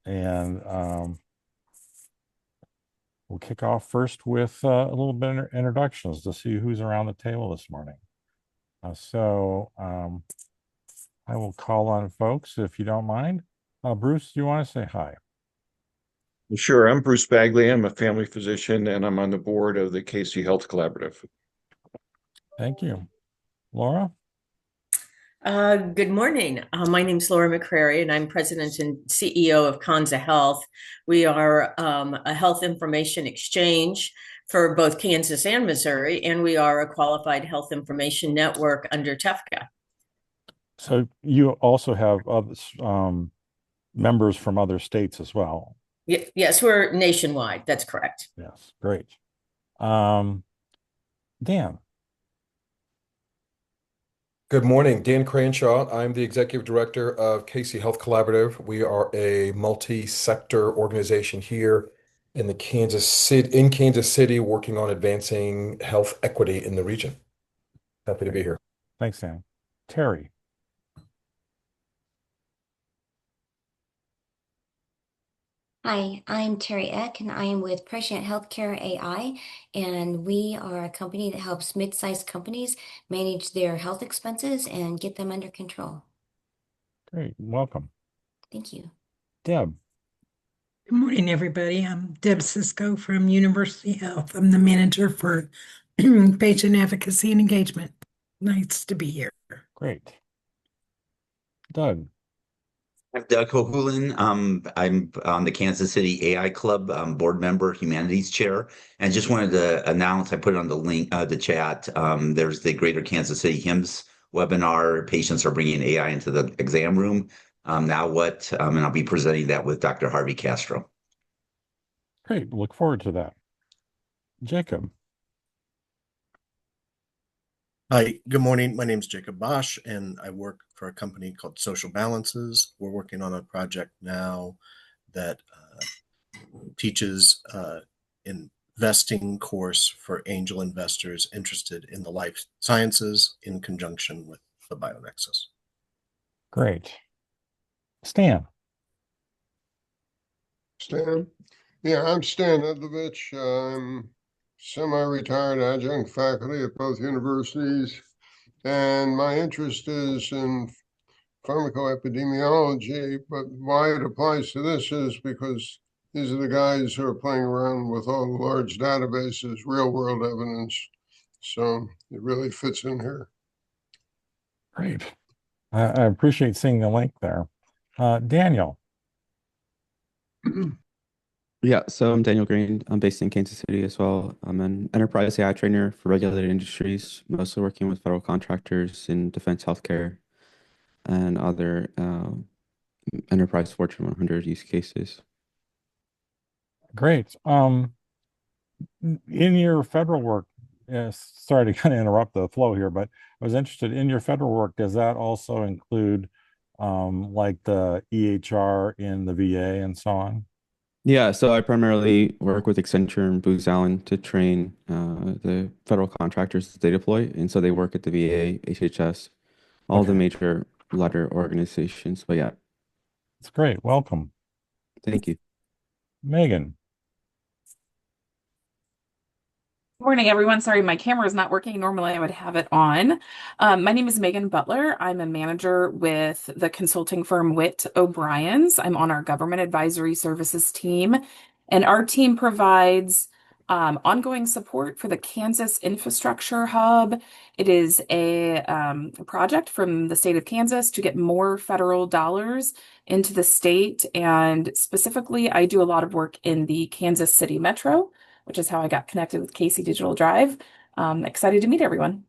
And we'll kick off first with a little bit of introductions to see who's around the table this morning. I will call on folks if you don't mind. Bruce, do you want to say hi? Sure. I'm Bruce Bagley. I'm a family physician and I'm on the board of the Casey Health Collaborative. Thank you. Laura? Good morning. My name is Laura McCrary, and I'm President and CEO of Kansa Health. We are a health information exchange for both Kansas and Missouri, and we are a qualified health information network under TEFCA. So you also have other members from other states as well. Yes, we're nationwide. That's correct. Yes, great. Dan. Good morning, Dan Cranshaw. I'm the Executive Director of Casey Health Collaborative. We are a multi-sector organization here in Kansas City, working on advancing health equity in the region. Happy to be here. Thanks, Dan. Terry. Hi, I'm Terry Eck, and I am with Prescient Healthcare AI, and we are a company that helps mid-sized companies manage their health expenses and get them under control. Great. Welcome. Thank you. Deb. Good morning, everybody. I'm Deb Cisco from University Health. I'm the manager for patient advocacy and engagement. Nice to be here. Great. Doug. I'm Doug Hohulin. I'm on the Kansas City AI Club board member, humanities chair, and just wanted to announce, I put it on the link, the chat. There's the Greater Kansas City HIMSS webinar. Patients are bringing AI into the exam room. Now what? And I'll be presenting that with Dr. Harvey Castro. Great. Look forward to that. Jacob. Hi, good morning. My name is Jacob Bosch, and I work for a company called Social Balances. We're working on a project now that teaches investing course for angel investors interested in the life sciences in conjunction with the BioNexus. Great. Stan. Stan? Yeah, I'm Stan Edlovich. I'm semi-retired adjunct faculty at both universities, and my interest is in pharmacoepidemiology, but why it applies to this is because these are the guys who are playing around with all the large databases, real-world evidence, so it really fits in here. Great. I appreciate seeing the link there. Daniel. Yeah, so I'm Daniel Green. I'm based in Kansas City as well. I'm an enterprise AI trainer for regulated industries, mostly working with federal contractors in defense healthcare and other enterprise Fortune 100 use cases. Great. In your federal work, sorry to kind of interrupt the flow here, but I was interested in your federal work. Does that also include like the EHR in the VA and so on? Yeah, so I primarily work with Accenture and Booz Allen to train the federal contractors that they deploy. And so they work at the VA, HHS, all the major letter organizations. But yeah. That's great. Welcome. Thank you. Megan. Morning, everyone. Sorry, my camera is not working. Normally, I would have it on. My name is Megan Butler. I'm a manager with the consulting firm Witt O'Brien's. I'm on our government advisory services team, and our team provides ongoing support for the Kansas Infrastructure Hub. It is a project from the state of Kansas to get more federal dollars into the state, and specifically, I do a lot of work in the Kansas City Metro, which is how I got connected with Casey Digital Drive. Excited to meet everyone.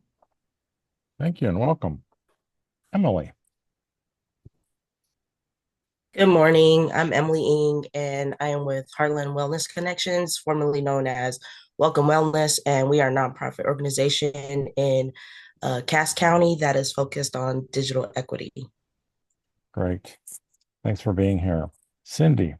Thank you and welcome. Emily. Good morning. I'm Emily Ng, and I am with Heartland Wellness Connections, formerly known as Welcome Wellness, and we are a nonprofit organization in Cass County that is focused on digital equity. Great. Thanks for being here. Cindy.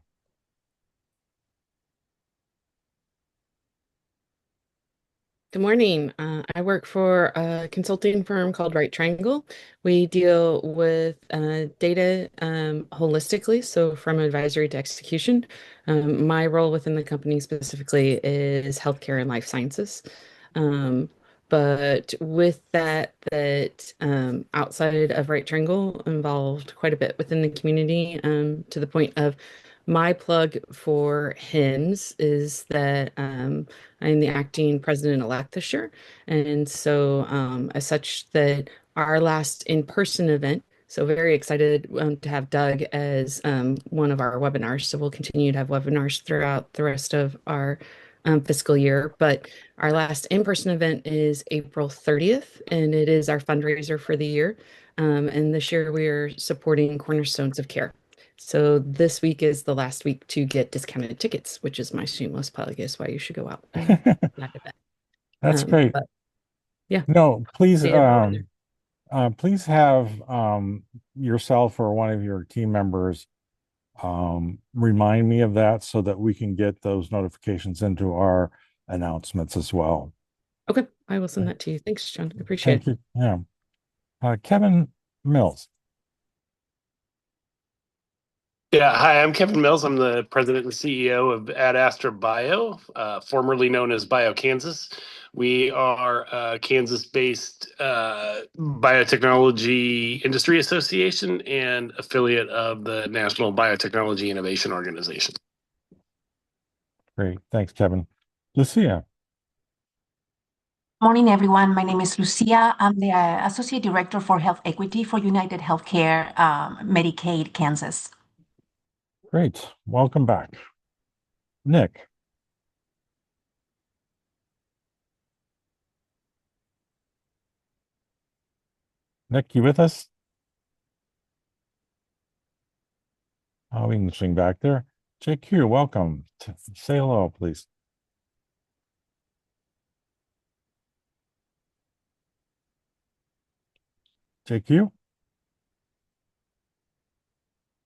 Good morning. I work for a consulting firm called Right Triangle. We deal with data holistically, so from advisory to execution. My role within the company specifically is healthcare and life sciences. But with that outside of Right Triangle involved quite a bit within the community, to the point of my plug for HIMSS is that I'm the acting president-elect this year. And so, as such, that our last in-person event, so very excited to have Doug as one of our webinars. So we'll continue to have webinars throughout the rest of our fiscal year. But our last in-person event is April 30th, and it is our fundraiser for the year. And this year we are supporting Cornerstones of Care. So this week is the last week to get discounted tickets, which is my shameless plug, is why you should go out and that event. That's great. But yeah, No, please, stay everyone there. please have yourself or one of your team members remind me of that so that we can get those notifications into our announcements as well. Okay, I will send that to you. Thanks, John. I appreciate Thank you. Yeah. Kevin Mills. Yeah, hi, I'm Kevin Mills. I'm the president and CEO of Ad Astra Bio, formerly known as BioKansas. We are a Kansas-based biotechnology industry association and affiliate of the National Biotechnology Innovation Organization. Great. Thanks, Kevin. Lucia. Morning, everyone. My name is Lucia. I'm the Associate Director for Health Equity for United Healthcare Medicaid Kansas. Great. Welcome back. Nick. Nick, you with us? Oh, we can swing back there. JQ, welcome. Say hello, please. JQ?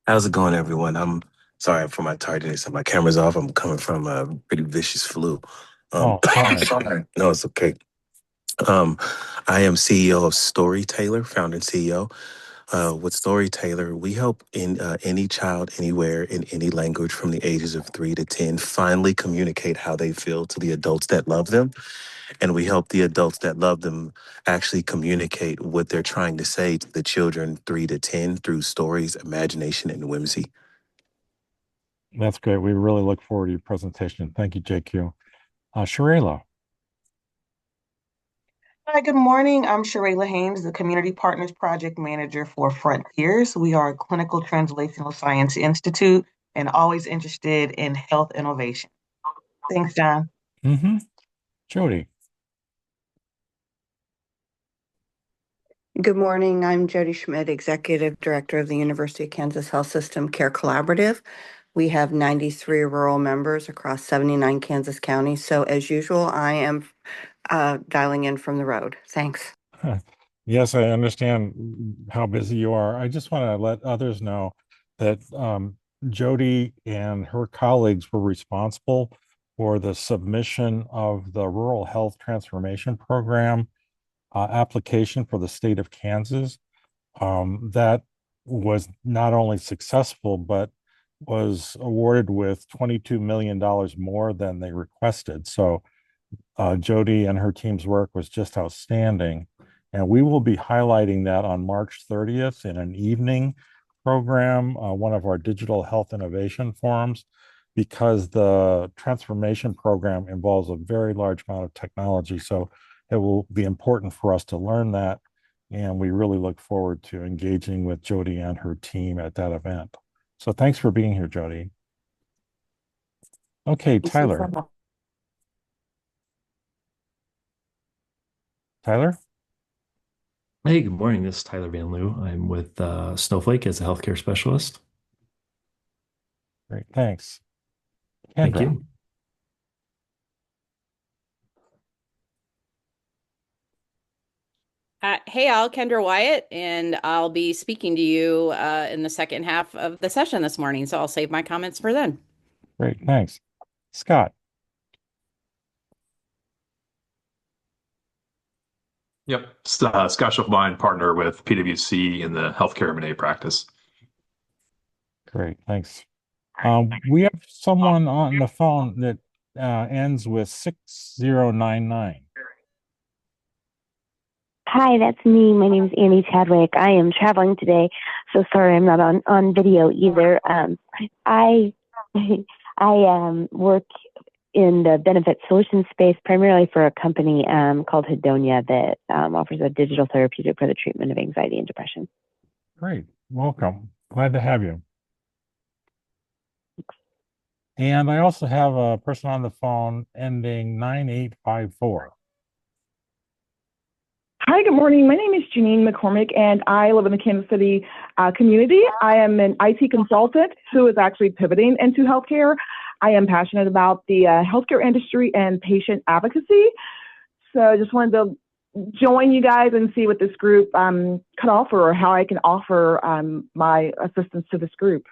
How's it going, everyone? I'm sorry for my tardiness. My camera's off. I'm coming from a pretty vicious flu. Sorry. No, it's okay. I am CEO of Storytailor, founder and CEO. With Storytailor, we help any child, anywhere, in any language from the ages of 3 to 10 finally communicate how they feel to the adults that love them. And we help the adults that love them actually communicate what they're trying to say to the children 3 to 10 through stories, imagination, and whimsy. That's great. We really look forward to your presentation. Thank you, JQ. Sharayla. Hi, good morning. I'm Sharayla Haynes, the Community Partners Project Manager for Frontiers. We are a clinical translational science institute and always interested in health innovation. Thanks, John. Jody. Good morning. I'm Jody Schmidt, Executive Director of the University of Kansas Health System Care Collaborative. We have 93 rural members across 79 Kansas counties. So as usual, I am dialing in from the road. Thanks. Yes, I understand how busy you are. I just want to let others know that Jody and her colleagues were responsible for the submission of the Rural Health Transformation Program application for the state of Kansas. That was not only successful, but was awarded with $22 million more than they requested. So Jody and her team's work was just outstanding. And we will be highlighting that on March 30th in an evening program, one of our digital health innovation forums, because the transformation program involves a very large amount of technology. So it will be important for us to learn that. And we really look forward to engaging with Jody and her team at that event. So thanks for being here, Jody. Okay, Tyler. Tyler? Hey, good morning. This is Tyler Van Loo. I'm with Snowflake as a healthcare specialist. Great, thanks. Thank Kendra. you. Hey, all, Kendra Wyatt, and I'll be speaking to you in the second half of the session this morning, so I'll save my comments for then. Great, thanks. Scott. Yep. Scott Schulfbein, partner with PwC in the healthcare M&A practice. Great, thanks. We have someone on the phone that ends with 6099. Hi, that's me. My name is Annie Chadwick. I am traveling today, so sorry I'm not on video either. I work in the benefit solutions space primarily for a company called Hedonia that offers a digital therapeutic for the treatment of anxiety and depression. Great, welcome. Glad to have you. And I also have a person on the phone ending 9854. Hi, good morning. My name is Janine McCormick, and I live in the Kansas City community. I am an IT consultant who is actually pivoting into healthcare. I am passionate about the healthcare industry and patient advocacy. So I just wanted to join you guys and see what this group could offer or how I can offer my assistance to this group.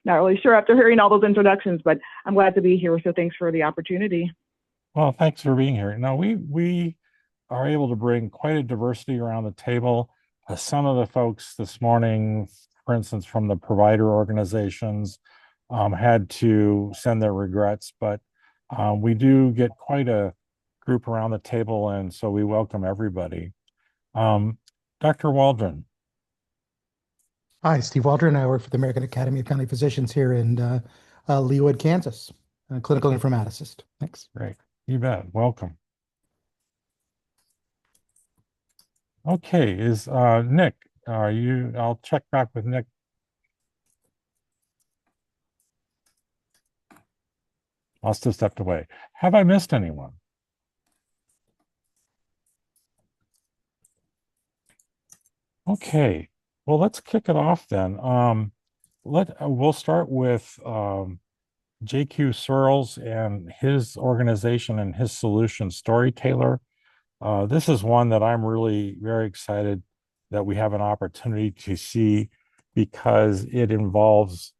Not really sure after hearing all those introductions, but I'm glad to be here. So thanks for the opportunity. Well, thanks for being here. Now, we are able to bring quite a diversity around the table. Some of the folks this morning, for instance, from the provider organizations, had to send their regrets, but we do get quite a group around the table, and so we welcome everybody. Dr. Waldron. Hi, Steve Waldron. I work for the American Academy of Family Physicians here in Leawood, Kansas, a clinical informaticist. Thanks. Great. You bet. Welcome. Okay, is Nick, I'll check back with Nick. Must have stepped away. Have I missed anyone? Okay, well, let's kick it off then. We'll start with JQ Searles and his organization and his solution, Storytailor. This is one that I'm really very excited that we have an opportunity to see because it involves,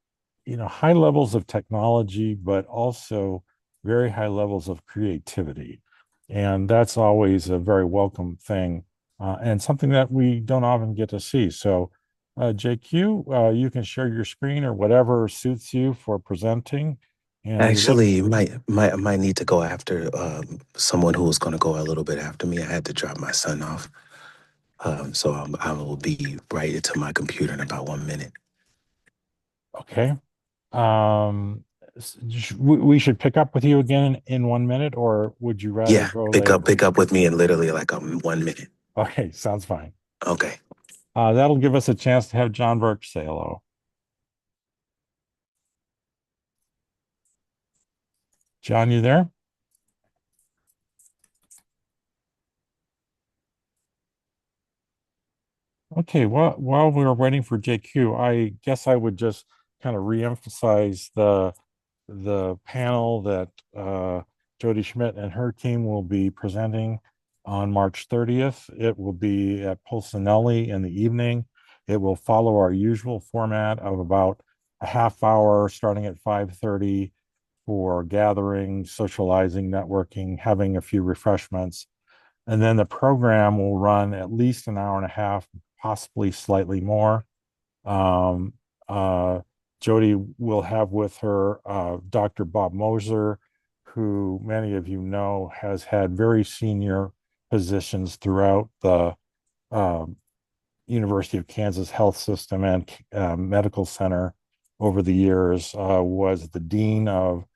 high levels of technology, but also very high levels of creativity. And that's always a very welcome thing and something that we don't often get to see. So JQ, you can share your screen or whatever suits you for presenting. And Actually, you might need to go after someone who was going to go a little bit after me. I had to drop my son off. So I will be right to my computer in about 1 minute. Okay. We should pick up with you again in 1 minute, or would you rather Yeah, go pick up with me in literally like 1 minute. Okay, sounds fine. Okay. That'll give us a chance to have John Birch say hello. John, you there? Okay, well, while we were waiting for JQ, I guess I would just kind of reemphasize the panel that Jody Schmidt and her team will be presenting on March 30th. It will be at Polsinelli in the evening. It will follow our usual format of about a half hour starting at 5:30 for gathering, socializing, networking, having a few refreshments. And then the program will run at least an hour and a half, possibly slightly more. Jody will have with her Dr. Bob Moser, who many of you know has had very senior positions throughout the University of Kansas Health System and Medical Center over the years, was the dean of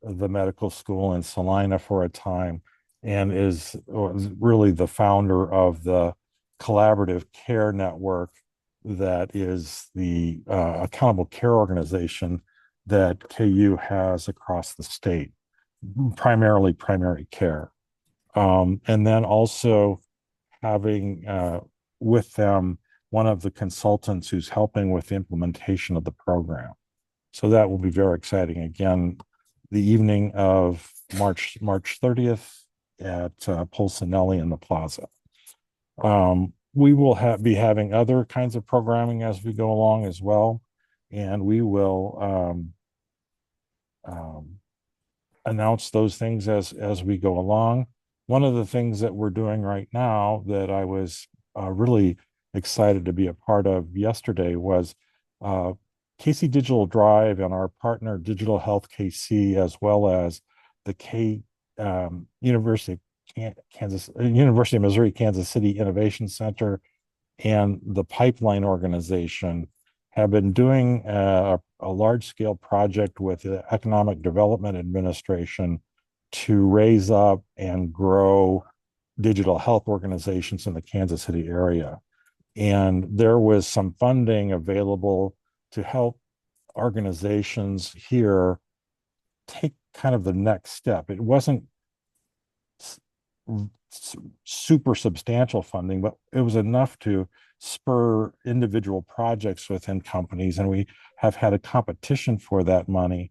the medical school in Salina for a time, and is really the founder of the Collaborative Care Network that is the accountable care organization that KU has across the state, primarily primary care. And then also having with them one of the consultants who's helping with the implementation of the program. So that will be very exciting. Again, the evening of March 30th at Polsinelli in the Plaza. We will be having other kinds of programming as we go along as well, and we will announce those things as we go along. one of the things that we're doing right now that I was really excited to be a part of yesterday was KC Digital Drive and our partner Digital Health KC, as well as the University of Missouri Kansas City Innovation Center and the Pipeline Organization have been doing a large-scale project with the Economic Development Administration to raise up and grow digital health organizations in the Kansas City area. And there was some funding available to help organizations here take kind of the next step. It wasn't super substantial funding, but it was enough to spur individual projects within companies. And we have had a competition for that money.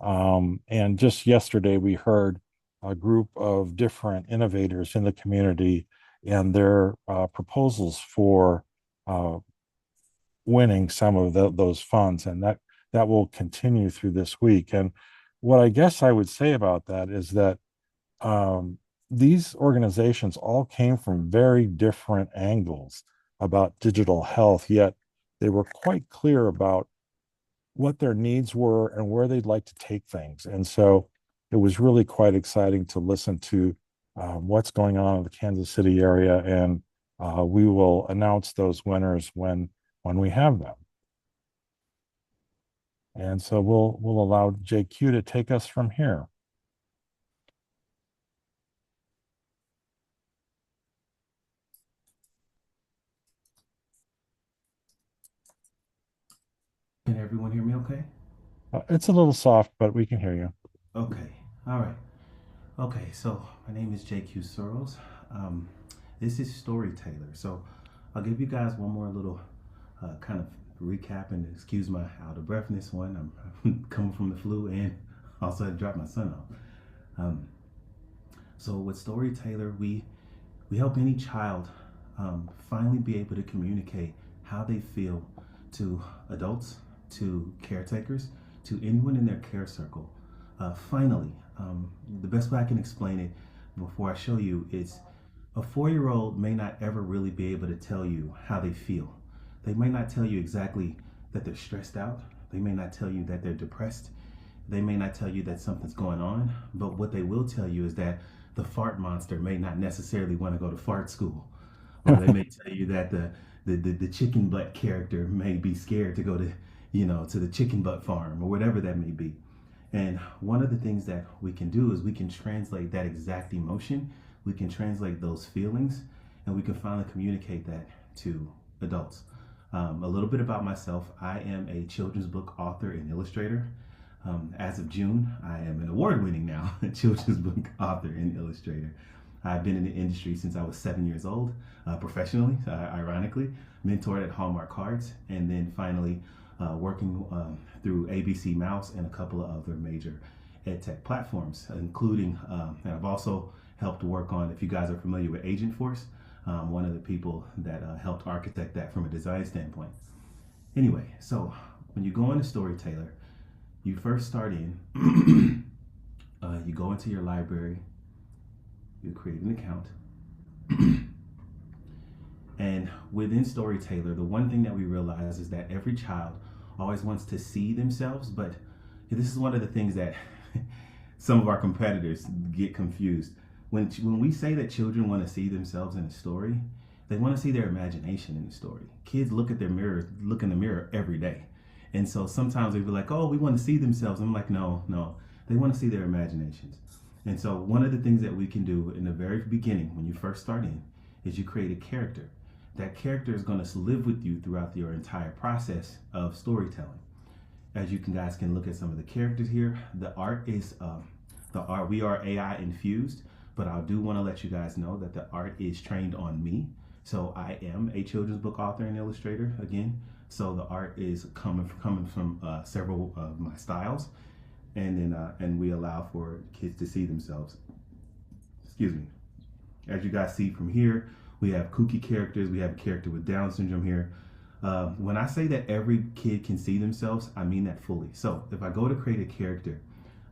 And just yesterday, we heard a group of different innovators in the community and their proposals for winning some of those funds. And that will continue through this week. And what I guess I would say about that is that these organizations all came from very different angles about digital health, yet they were quite clear about what their needs were and where they'd like to take things. And so it was really quite exciting to listen to what's going on in the Kansas City area, and we will announce those winners when we have them. And so we'll allow JQ to take us from here. Can everyone hear me okay? It's a little soft, but we can hear you. Okay, all right. Okay, so my name is JQ Searles. This is Storyteller. So I'll give you guys one more little kind of recap, and excuse my out of breathness one. I'm coming from the flu and also had dropped my son off. So with Storyteller, we help any child finally be able to communicate how they feel to adults, to caretakers, to anyone in their care circle. Finally, the best way I can explain it before I show you is a 4-year-old may not ever really be able to tell you how they feel. They may not tell you exactly that they're stressed out. They may not tell you that they're depressed. They may not tell you that something's going on, but what they will tell you is that the fart monster may not necessarily want to go to fart school. Or they may tell you that the chicken butt character may be scared to go to, to the chicken butt farm or whatever that may be. And one of the things that we can do is we can translate that exact emotion. We can translate those feelings, and we can finally communicate that to adults. A little bit about myself. I am a children's book author and illustrator. As of June, I am an award-winning now children's book author and illustrator. I've been in the industry since I was 7 years old, professionally, ironically, mentored at Hallmark Cards, and then finally working through ABC Mouse and a couple of other major EdTech platforms, including, and I've also helped work on, if you guys are familiar with Agentforce, one of the people that helped architect that from a design standpoint. Anyway, so when you go into Storyteller, you first start in, you go into your library, you create an account, and within Storyteller, the one thing that we realize is that every child always wants to see themselves, but this is one of the things that some of our competitors get confused. When we say that children want to see themselves in a story, they want to see their imagination in the story. Kids look in the mirror every day. And so sometimes they be like, oh, we want to see themselves. I'm like, no, they want to see their imaginations. And so one of the things that we can do in the very beginning, when you first start in, is you create a character. That character is going to live with you throughout your entire process of storytelling. As you guys can look at some of the characters here, the art is, we are AI infused, but I do want to let you guys know that the art is trained on me. So I am a children's book author and illustrator again. So the art is coming from several of my styles, and then and we allow for kids to see themselves. Excuse me. As you guys see from here, we have kooky characters. We have a character with Down syndrome here. When I say that every kid can see themselves, I mean that fully. So if I go to create a character,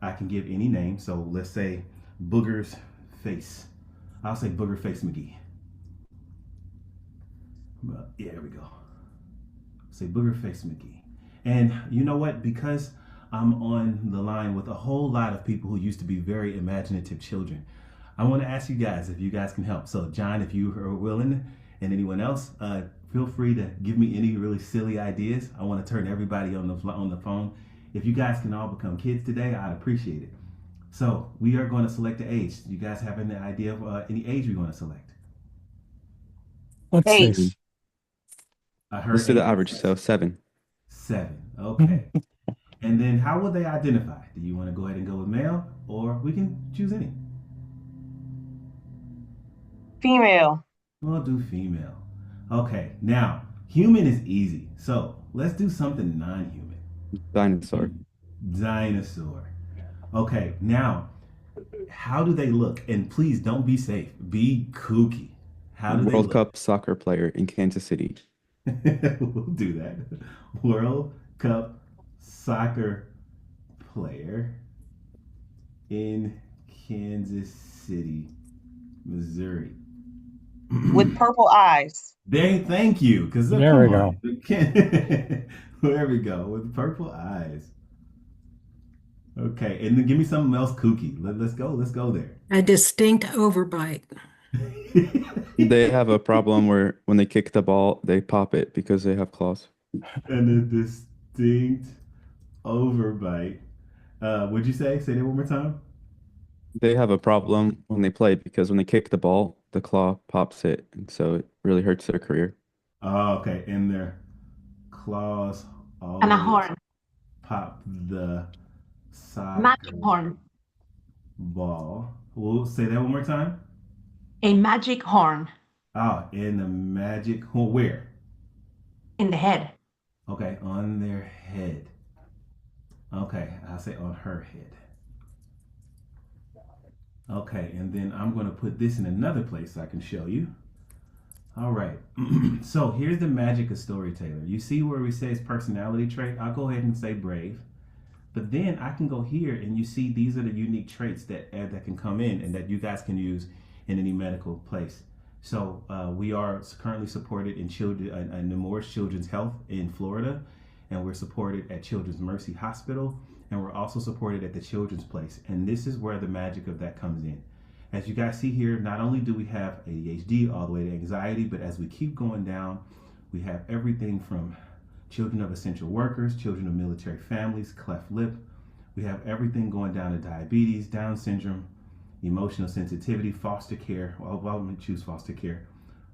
I can give any name. So let's say Booger's face. I'll say Boogerface McGee. Yeah, there we go. Say Boogerface McGee. And you know what? Because I'm on the line with a whole lot of people who used to be very imaginative children, I want to ask you guys if you guys can help. So John, if you are willing, and anyone else, feel free to give me any really silly ideas. I want to turn everybody on the phone. If you guys can all become kids today, I'd appreciate it. So we are going to select the age. You guys have any idea of any age we're going to select? Let's Eight. see. I heard Let's do the 8. average, so 7. 7. Okay. And then how will they identify? Do you want to go ahead and go with male, or we can choose any? Female. We'll do female. Okay. Now, human is easy. So let's do something non-human. Dinosaur. Dinosaur. Okay. Now, how do they look? And please don't be safe. Be kooky. How do they World look? Cup soccer player in Kansas City. We'll do that. World Cup soccer player in Kansas City, Missouri. With purple eyes. Thank you. Because There we go. There we go. With purple eyes. Okay, and then give me something else kooky. Let's go. Let's go there. A distinct overbite. They have a problem where when they kick the ball, they pop it because they have claws. And a distinct overbite. What'd you say? Say that one more time. They have a problem when they play because when they kick the ball, the claw pops it, and so it really hurts their career. Oh, okay. And their claws And a always horn. pop the soccer Magic horn. ball. We'll say that one more time. A magic horn Oh, in the magic horn. Where? in the head. Okay, on their head. Okay, I'll say on her head. Okay, and then I'm going to put this in another place so I can show you. All right. So here's the magic of storyteller. You see where we say it's personality trait? I'll go ahead and say brave. But then I can go here and you see these are the unique traits that can come in and that you guys can use in any medical place. So we are currently supported in Nemours Children's Health in Florida, and we're supported at Children's Mercy Hospital, and we're also supported at the Children's Place. And this is where the magic of that comes in. As you guys see here, not only do we have ADHD all the way to anxiety, but as we keep going down, we have everything from children of essential workers, children of military families, cleft lip. We have everything going down to diabetes, Down syndrome, emotional sensitivity, foster care. Well, I'm going to choose foster care.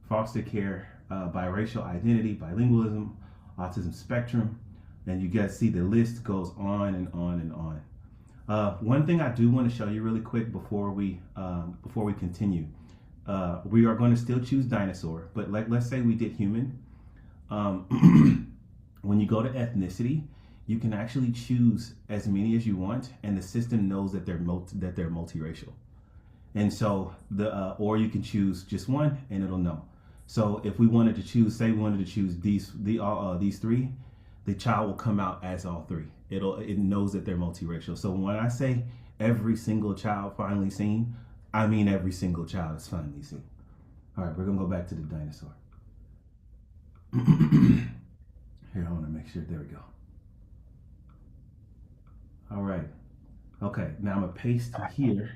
Foster care, biracial identity, bilingualism, autism spectrum. And you guys see the list goes on and on and on. One thing I do want to show you really quick before we continue. We are going to still choose dinosaur, but let's say we did human. When you go to ethnicity, you can actually choose as many as you want, and the system knows that they're multiracial. And so or you can choose just one, and it'll know. So if we wanted to choose, say we wanted to choose these three, the child will come out as all three. It knows that they're multiracial. So when I say every single child finally seen, I mean every single child is finally seen. All right, we're gonna go back to the dinosaur. Here, I want to make sure. There we go. All right. Okay, now I'm gonna paste here.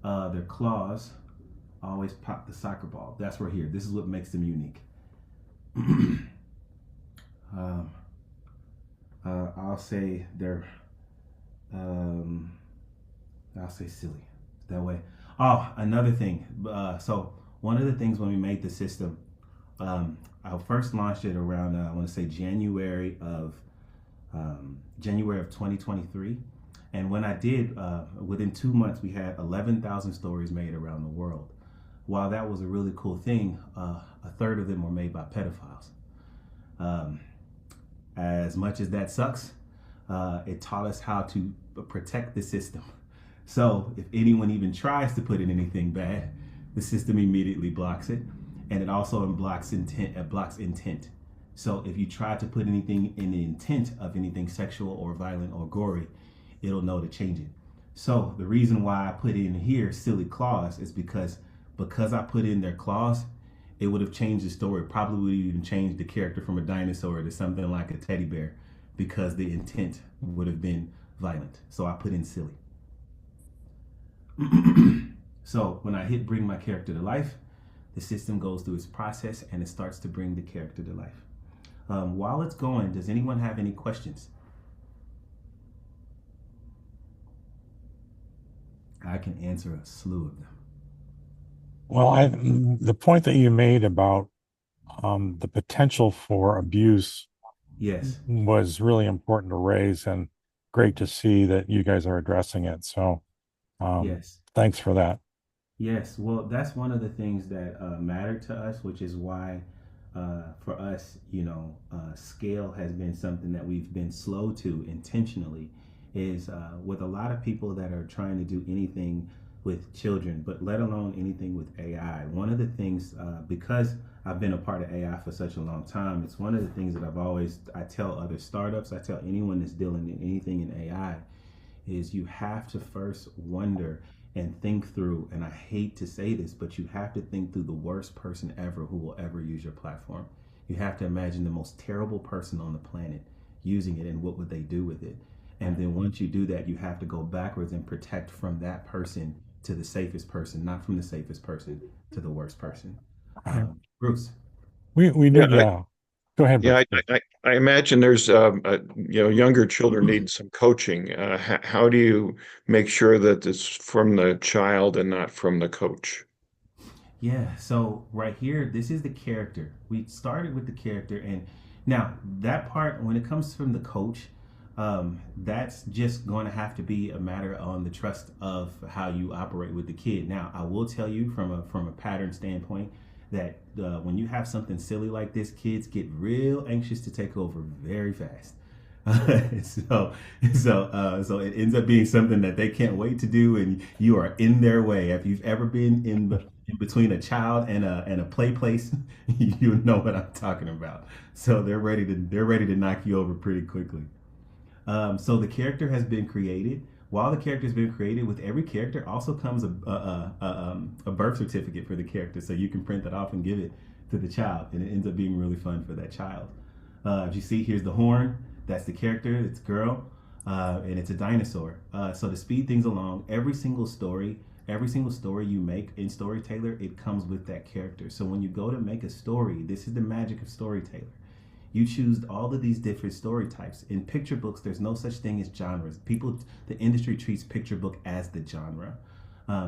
Their claws always pop the soccer ball. That's right here. This is what makes them unique. I'll say they're, I'll say silly. That way. Oh, another thing. So one of the things when we made the system, I first launched it around, I want to say January of 2023. And when I did, within 2 months, we had 11,000 stories made around the world. While that was a really cool thing, a third of them were made by pedophiles. As much as that sucks, it taught us how to protect the system. So if anyone even tries to put in anything bad, the system immediately blocks it. And it also blocks intent. So if you try to put anything in the intent of anything sexual or violent or gory, it'll know to change it. So the reason why I put in here silly claws is because because I put in their claws, it would have changed the story. Probably would even change the character from a dinosaur to something like a teddy bear, because the intent would have been violent. So I put in silly. So when I hit bring my character to life, the system goes through its process and it starts to bring the character to life. While it's going, does anyone have any questions? I can answer a slew of them. Well, the point that you made about the potential for abuse, yes, was really important to raise, and great to see that you guys are addressing it. So, yes, thanks for that. Yes, well, that's one of the things that matter to us, which is why for us, scale has been something that we've been slow to intentionally, is with a lot of people that are trying to do anything with children, but let alone anything with AI. One of the things, because I've been a part of AI for such a long time, it's one of the things that I tell other startups, I tell anyone that's dealing in anything in AI, is you have to first wonder and think through, and I hate to say this, but you have to think through the worst person ever who will ever use your platform. You have to imagine the most terrible person on the planet using it, and what would they do with it. And then once you do that, you have to go backwards and protect from that person to the safest person, not from the safest person to the worst person. Bruce. We did, yeah. Go ahead, Yeah, Bruce. I imagine there's younger children need some coaching. How do you make sure that it's from the child and not from the coach? Yeah, so right here, this is the character. We started with the character, and now that part, when it comes from the coach, that's just going to have to be a matter on the trust of how you operate with the kid. Now, I will tell you from a pattern standpoint that when you have something silly like this, kids get real anxious to take over very fast. So it ends up being something that they can't wait to do, and you are in their way. If you've ever been in between a child and a play place, you know what I'm talking about. So they're ready to knock you over pretty quickly. So the character has been created. While the character has been created, with every character also comes a birth certificate for the character, so you can print that off and give it to the child, and it ends up being really fun for that child. As you see, here's the horn. That's the character. It's a girl, and it's a dinosaur. So to speed things along, every single story you make in Storyteller, it comes with that character. So when you go to make a story, this is the magic of Storyteller. You choose all of these different story types. In picture books, there's no such thing as genres. The industry treats picture book as the genre.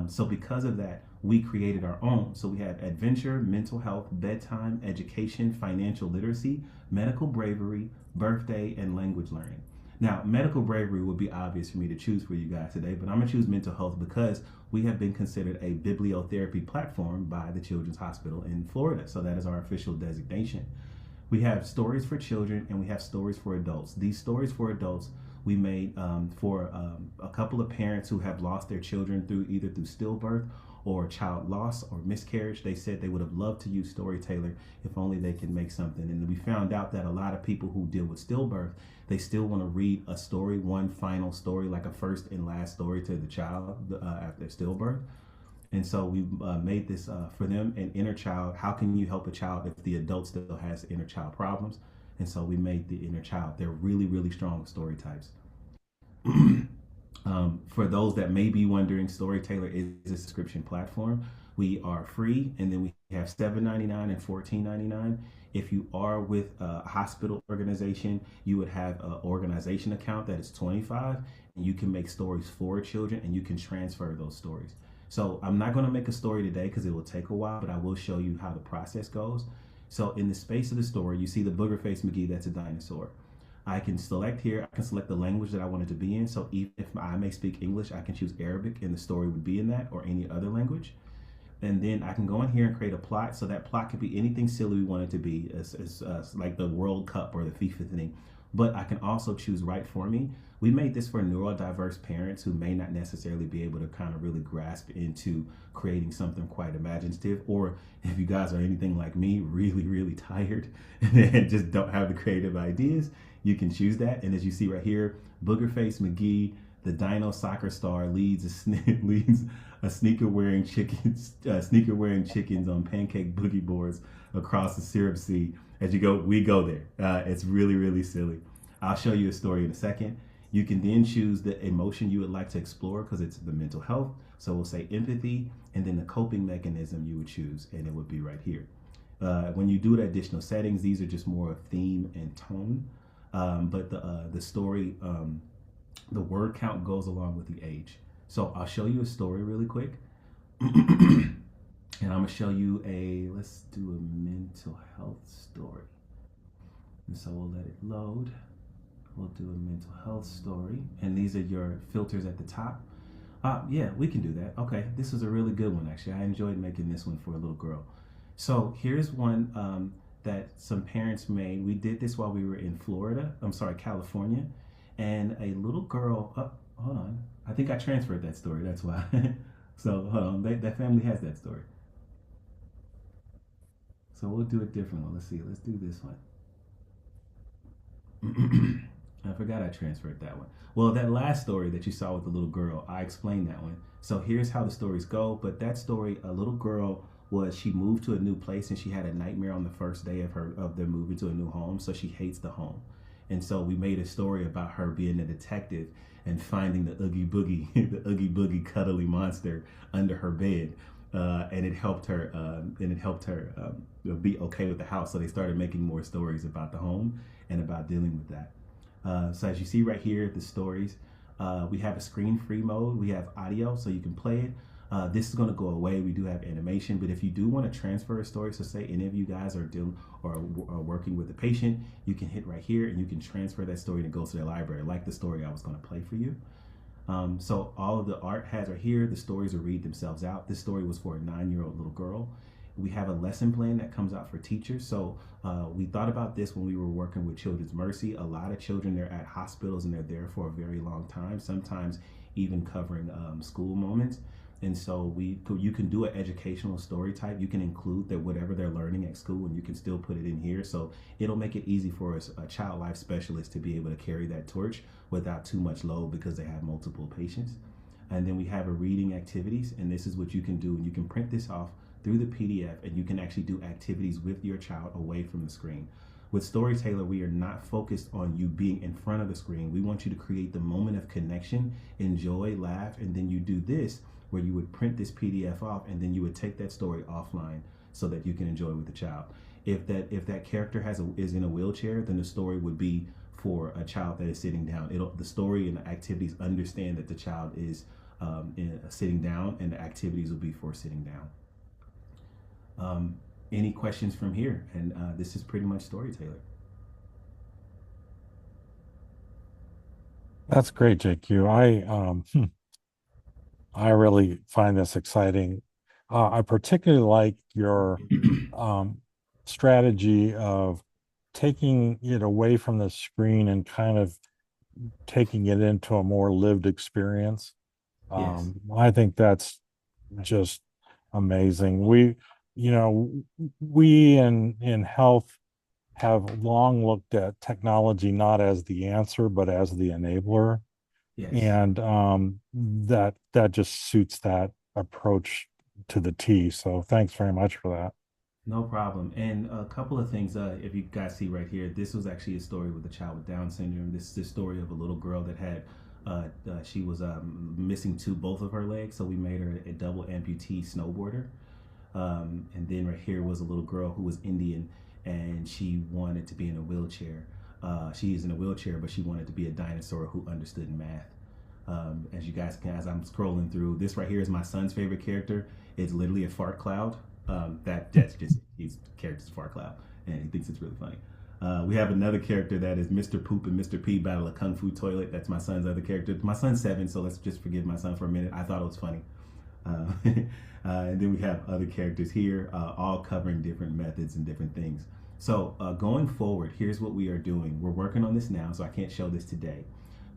So because of that, we created our own. So we have adventure, mental health, bedtime, education, financial literacy, medical bravery, birthday, and language learning. Now, medical bravery would be obvious for me to choose for you guys today, but I'm gonna choose mental health because we have been considered a bibliotherapy platform by the Children's Hospital in Florida. So that is our official designation. We have stories for children and we have stories for adults. These stories for adults we made for a couple of parents who have lost their children through stillbirth or child loss or miscarriage. They said they would have loved to use Storyteller if only they could make something. And we found out that a lot of people who deal with stillbirth, they still want to read a story, one final story, like a first and last story to the child after stillbirth. And so we made this for them, an inner child. How can you help a child if the adult still has inner child problems? And so we made the inner child. They're really, really strong story types. For those that may be wondering, Storyteller is a subscription platform. We are free, and then we have $7.99 and $14.99. If you are with a hospital organization, you would have an organization account that is $25, and you can make stories for children, and you can transfer those stories. So I'm not going to make a story today because it will take a while, but I will show you how the process goes. So in the space of the story, you see the Boogerface McGee, that's a dinosaur. I can select here, I can select the language that I want it to be in. So even if I may speak English, I can choose Arabic and the story would be in that or any other language. And then I can go in here and create a plot. So that plot could be anything silly we want it to be, as like the World Cup or the FIFA thing. But I can also choose Write For Me. We made this for neurodiverse parents who may not necessarily be able to kind of really grasp into creating something quite imaginative. Or if you guys are anything like me, really, really tired and just don't have the creative ideas, you can choose that. And as you see right here, Boogerface McGee, the Dino soccer star leads a sneaker wearing chickens on pancake boogie boards across the syrup sea. As you go, we go there. It's really, really silly. I'll show you a story in a second. You can then choose the emotion you would like to explore because it's the mental health. So we'll say empathy, and then the coping mechanism you would choose, and it would be right here. When you do the additional settings, these are just more of theme and tone. But the story, the word count goes along with the age. So I'll show you a story really quick. And I'm gonna show you let's do a mental health story. And so we'll let it load. We'll do a mental health story. And these are your filters at the top. Yeah, we can do that. Okay, this was a really good one, actually. I enjoyed making this one for a little girl. So here's one that some parents made. We did this while we were in California. And a little girl, hold on. I think I transferred that story, that's why. So hold on, that family has that story. So we'll do a different one. Let's see, let's do this one. I forgot I transferred that one. Well, that last story that you saw with the little girl, I explained that one. So here's how the stories go. But that story, a little girl she moved to a new place and she had a nightmare on the first day of them moving to a new home. So she hates the home. And so we made a story about her being a detective and finding the Oogie Boogie, the Oogie Boogie cuddly monster under her bed. And it helped her be okay with the house. So they started making more stories about the home and about dealing with that. So as you see right here, the stories, we have a screen-free mode. We have audio, so you can play it. This is going to go away. We do have animation, but if you do want to transfer a story, so say any of you guys are working with a patient, you can hit right here and you can transfer that story and it goes to their library, like the story I was going to play for you. So all of the art has are here. The stories will read themselves out. This story was for a 9-year-old little girl. We have a lesson plan that comes out for teachers. So we thought about this when we were working with Children's Mercy. A lot of children, they're at hospitals and they're there for a very long time, sometimes even covering school moments. And so you can do an educational story type. You can include that whatever they're learning at school and you can still put it in here. So it'll make it easy for a child life specialist to be able to carry that torch without too much load because they have multiple patients. And then we have a reading activities, and this is what you can do. And you can print this off through the PDF and you can actually do activities with your child away from the screen. With Storyteller, we are not focused on you being in front of the screen. We want you to create the moment of connection, enjoy, laugh, and then you do this where you would print this PDF off and then you would take that story offline so that you can enjoy with the child. If that character is in a wheelchair, then the story would be for a child that is sitting down. The story and the activities understand that the child is sitting down, and the activities will be for sitting down. Any questions from here? And this is pretty much Storyteller. That's great, JQ. I really find this exciting. I particularly like your strategy of taking it away from the screen and kind of taking it into a more lived experience. Yes. I think that's just amazing. We in health have long looked at technology not as the answer, but as the enabler. Yes. And that just suits that approach to the T. So thanks very much for that. No problem. And a couple of things, if you guys see right here, this was actually a story with a child with Down syndrome. This is the story of a little girl that had, she was missing both of her legs. So we made her a double amputee snowboarder. And then right here was a little girl who was Indian and she wanted to be in a wheelchair. She is in a wheelchair, but she wanted to be a dinosaur who understood math. As you guys can, as I'm scrolling through, this right here is my son's favorite character. It's literally a fart cloud. That's just his character's fart cloud, and he thinks it's really funny. We have another character that is Mr. Poop and Mr. P battle a kung fu toilet. That's my son's other character. My son's 7, so let's just forgive my son for a minute. I thought it was funny. And then we have other characters here, all covering different methods and different things. So going forward, here's what we are doing. We're working on this now, so I can't show this today,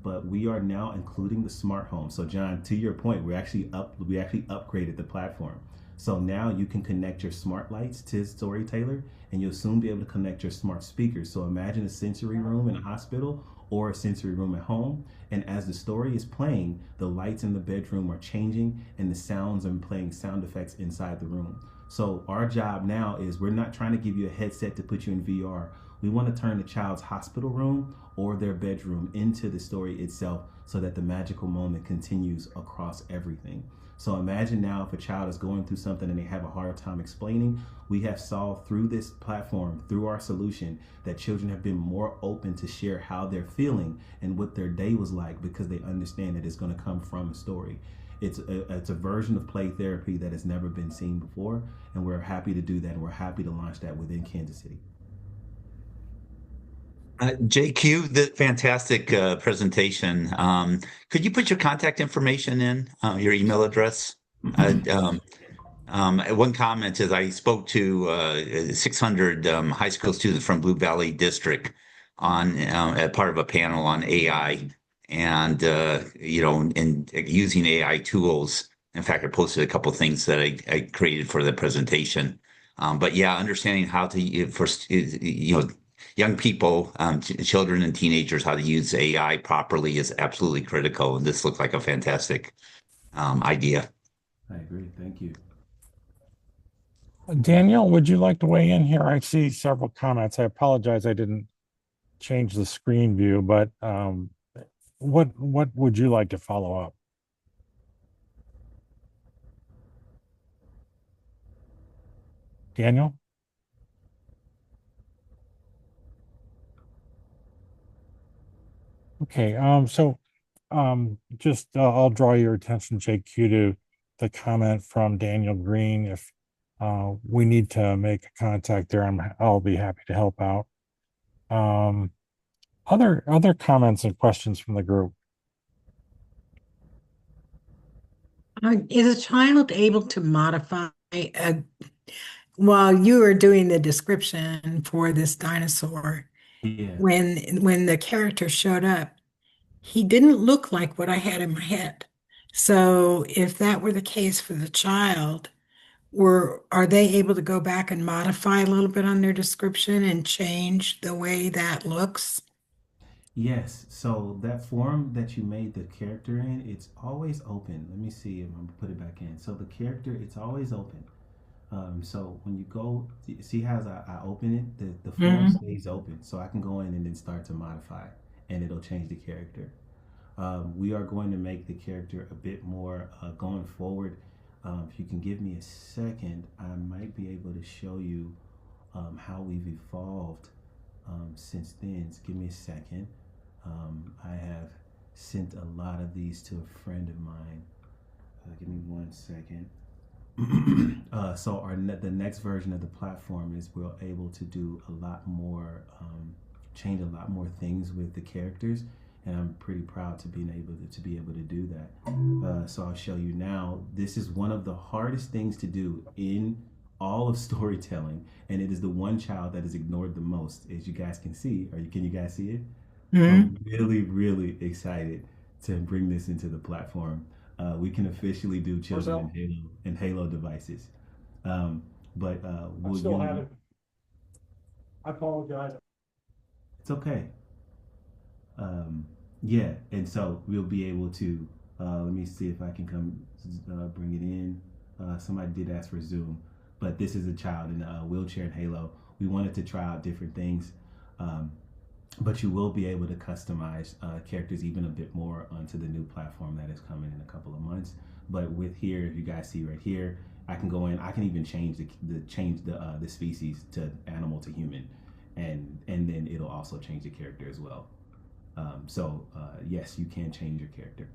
but we are now including the smart home. So John, to your point, we actually upgraded the platform. So now you can connect your smart lights to Storyteller, and you'll soon be able to connect your smart speakers. So imagine a sensory room in a hospital or a sensory room at home. And as the story is playing, the lights in the bedroom are changing and the sounds are playing sound effects inside the room. So our job now is we're not trying to give you a headset to put you in VR. We want to turn the child's hospital room or their bedroom into the story itself so that the magical moment continues across everything. So imagine now if a child is going through something and they have a hard time explaining, we have solved through this platform, through our solution, that children have been more open to share how they're feeling and what their day was like because they understand that it's going to come from a story. It's a version of play therapy that has never been seen before, and we're happy to do that, and we're happy to launch that within Kansas City. JQ, the fantastic presentation. Could you put your contact information in, your email address? One comment is I spoke to 600 high school students from Blue Valley District on as part of a panel on AI and and using AI tools. In fact, I posted a couple of things that I created for the presentation. But yeah, understanding how to first, young people, children and teenagers, how to use AI properly is absolutely critical. And this looks like a fantastic idea. I agree. Thank you. Daniel, would you like to weigh in here? I see several comments. I apologize I didn't change the screen view, but what would you like to follow up? Daniel? Okay, just I'll draw your attention, JQ, to the comment from Daniel Green. If we need to make a contact there, I'll be happy to help out. Other comments and questions from the group? Is a child able to modify while you were doing the description for this dinosaur? Yeah. When the character showed up, he didn't look like what I had in my head. So if that were the case for the child, are they able to go back and modify a little bit on their description and change the way that looks? Yes. So that form that you made the character in, it's always open. Let me see if I'm gonna put it back in. So the character, it's always open. So when you go, see how I open it, the form stays open. So I can go in and then start to modify and it'll change the character. We are going to make the character a bit more going forward. If you can give me a second, I might be able to show you how we've evolved since then. So give me a second. I have sent a lot of these to a friend of mine. Give me 1 second. So the next version of the platform is we're able to do a lot more, change a lot more things with the characters, and I'm pretty proud to be able to do that. So I'll show you now. This is one of the hardest things to do in all of storytelling, and it is the one child that is ignored the most, as you guys can see. Can you guys see it? I'm really, really excited to bring this into the platform. We can officially do children in Halo devices. But I still have it. I apologize. It's okay. Yeah, and so we'll be able to, let me see if I can come bring it in. Somebody did ask for Zoom, but this is a child in a wheelchair in Halo. We wanted to try out different things, but you will be able to customize characters even a bit more onto the new platform that is coming in a couple of months. But with here, if you guys see right here, I can go in, I can even change the species to animal to human, and then it'll also change the character as well. So yes, you can change your character.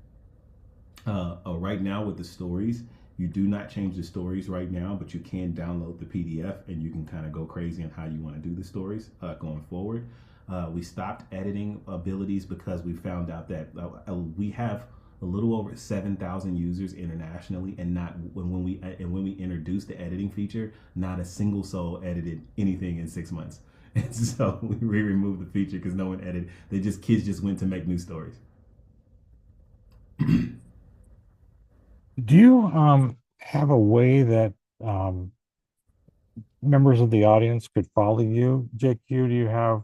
Right now with the stories, you do not change the stories right now, but you can download the PDF and you can kind of go crazy on how you want to do the stories going forward. We stopped editing abilities because we found out that we have a little over 7,000 users internationally, and when we introduced the editing feature, not a single soul edited anything in 6 months. And so we removed the feature because no one edited. Kids just went to make new stories. Do you have a way that members of the audience could follow you, JQ? Do you have?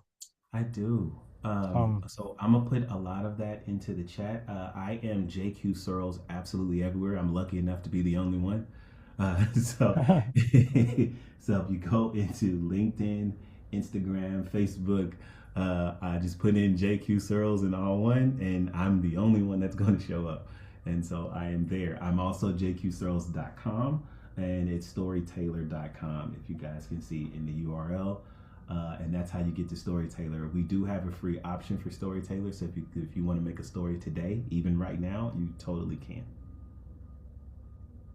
I do. So I'm gonna put a lot of that into the chat. I am JQ Searles absolutely everywhere. I'm lucky enough to be the only one. So, so if you go into LinkedIn, Instagram, Facebook, I just put in JQ Searles in all one, and I'm the only one that's going to show up. And so I am there. I'm also jqsearles.com, and it's storytailor.com if you guys can see in the URL. And that's how you get to Storytailor. We do have a free option for Storytailor, so if you want to make a story today, even right now, you totally can.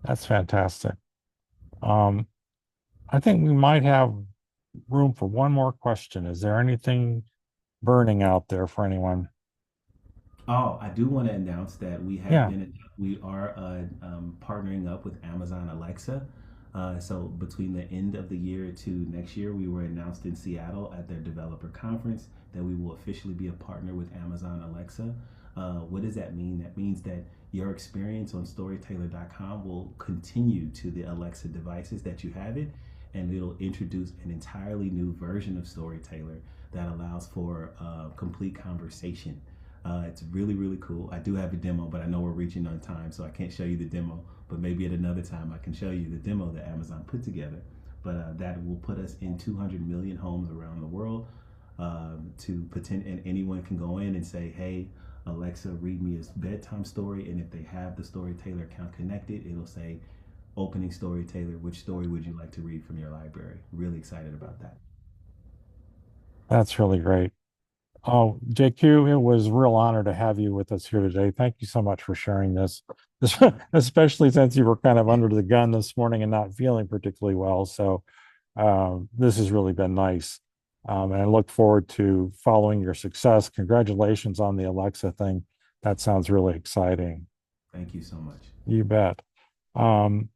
That's fantastic. I think we might have room for one more question. Is there anything burning out there for anyone? Oh, I do want to announce that Yeah. we are partnering up with Amazon Alexa. So between the end of the year to next year, we were announced in Seattle at their developer conference that we will officially be a partner with Amazon Alexa. What does that mean? That means that your experience on storytailor.com will continue to the Alexa devices that you have it, and it'll introduce an entirely new version of Storytailor that allows for complete conversation. It's really, really cool. I do have a demo, but I know we're reaching on time, so I can't show you the demo. But maybe at another time, I can show you the demo that Amazon put together. But that will put us in 200 million homes around the world to pretend, and anyone can go in and say, hey, Alexa, read me a bedtime story. And if they have the Storytailor account connected, it'll say, opening Storytailor, which story would you like to read from your library? Really excited about that. That's really great. Oh, JQ, it was a real honor to have you with us here today. Thank you so much for sharing this, especially since you were kind of under the gun this morning and not feeling particularly well. So this has really been nice. And I look forward to following your success. Congratulations on the Alexa thing. That sounds really exciting. Thank you so much. You bet. Well,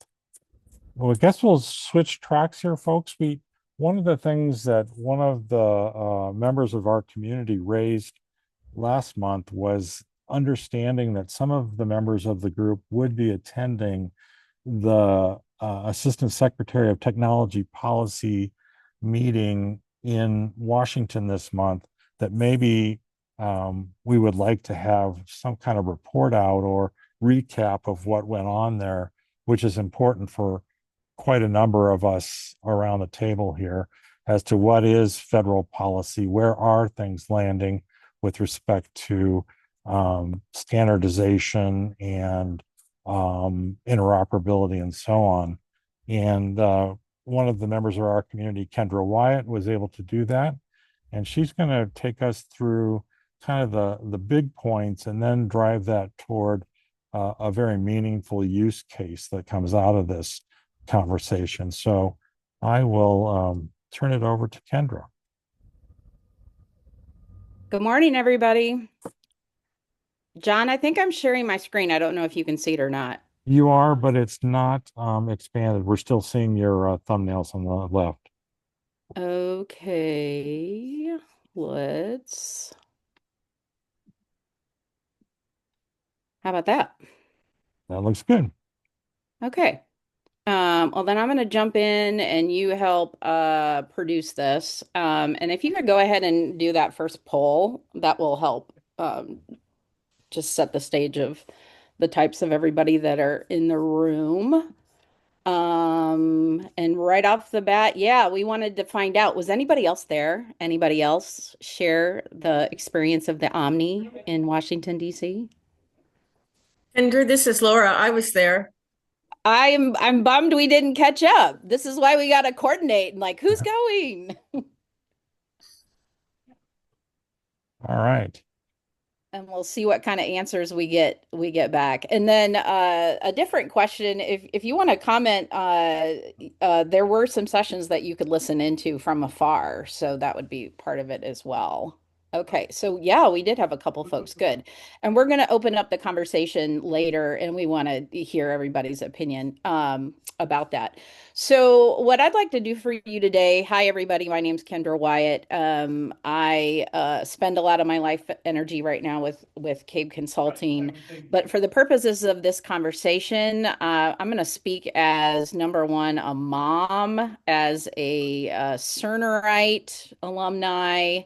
I guess we'll switch tracks here, folks. One of the things that one of the members of our community raised last month was understanding that some of the members of the group would be attending the Assistant Secretary of Technology Policy meeting in Washington this month, that maybe we would like to have some kind of report out or recap of what went on there, which is important for quite a number of us around the table here as to what is federal policy, where are things landing with respect to standardization and interoperability and so on. And one of the members of our community, Kendra Wyatt, was able to do that. And she's going to take us through kind of the big points and then drive that toward a very meaningful use case that comes out of this conversation. So I will turn it over to Kendra. Good morning, everybody. John, I think I'm sharing my screen. I don't know if you can see it or not. You are, but it's not expanded. We're still seeing your thumbnails on the left. Okay, let's. How about that? That looks good. Okay. Well, then I'm going to jump in and you help produce this. And if you could go ahead and do that first poll, that will help just set the stage of the types of everybody that are in the room. And right off the bat, yeah, we wanted to find out, was anybody else there? Anybody else share the experience of the Omni in Washington, D.C.? Kendra, this is Laura. I was there. I'm bummed we didn't catch up. This is why we got to coordinate and like, who's going? All right. And we'll see what kind of answers we get back. And then a different question, if you want to comment, there were some sessions that you could listen into from afar, so that would be part of it as well. Okay, so yeah, we did have a couple folks. Good. And we're going to open up the conversation later, and we want to hear everybody's opinion about that. So what I'd like to do for you today, hi, everybody. My name's Kendra Wyatt. I spend a lot of my life energy right now with CABE Consulting. But for the purposes of this conversation, I'm going to speak as, number one, a mom, as a Cernerite alumni,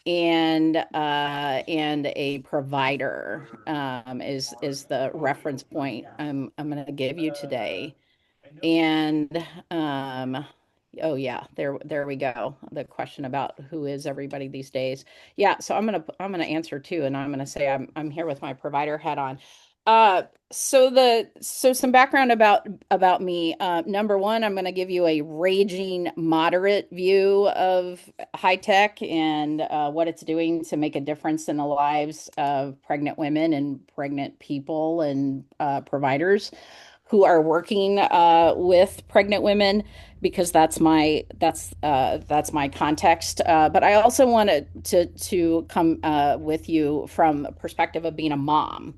and a provider is the reference point I'm going to give you today. And oh yeah, there we go. The question about who is everybody these days. Yeah, so I'm gonna answer too, and I'm gonna say I'm here with my provider hat on. So some background about me. Number one, I'm gonna give you a raging moderate view of high tech and what it's doing to make a difference in the lives of pregnant women and pregnant people and providers who are working with pregnant women, because that's my context. But I also wanted to come with you from a perspective of being a mom.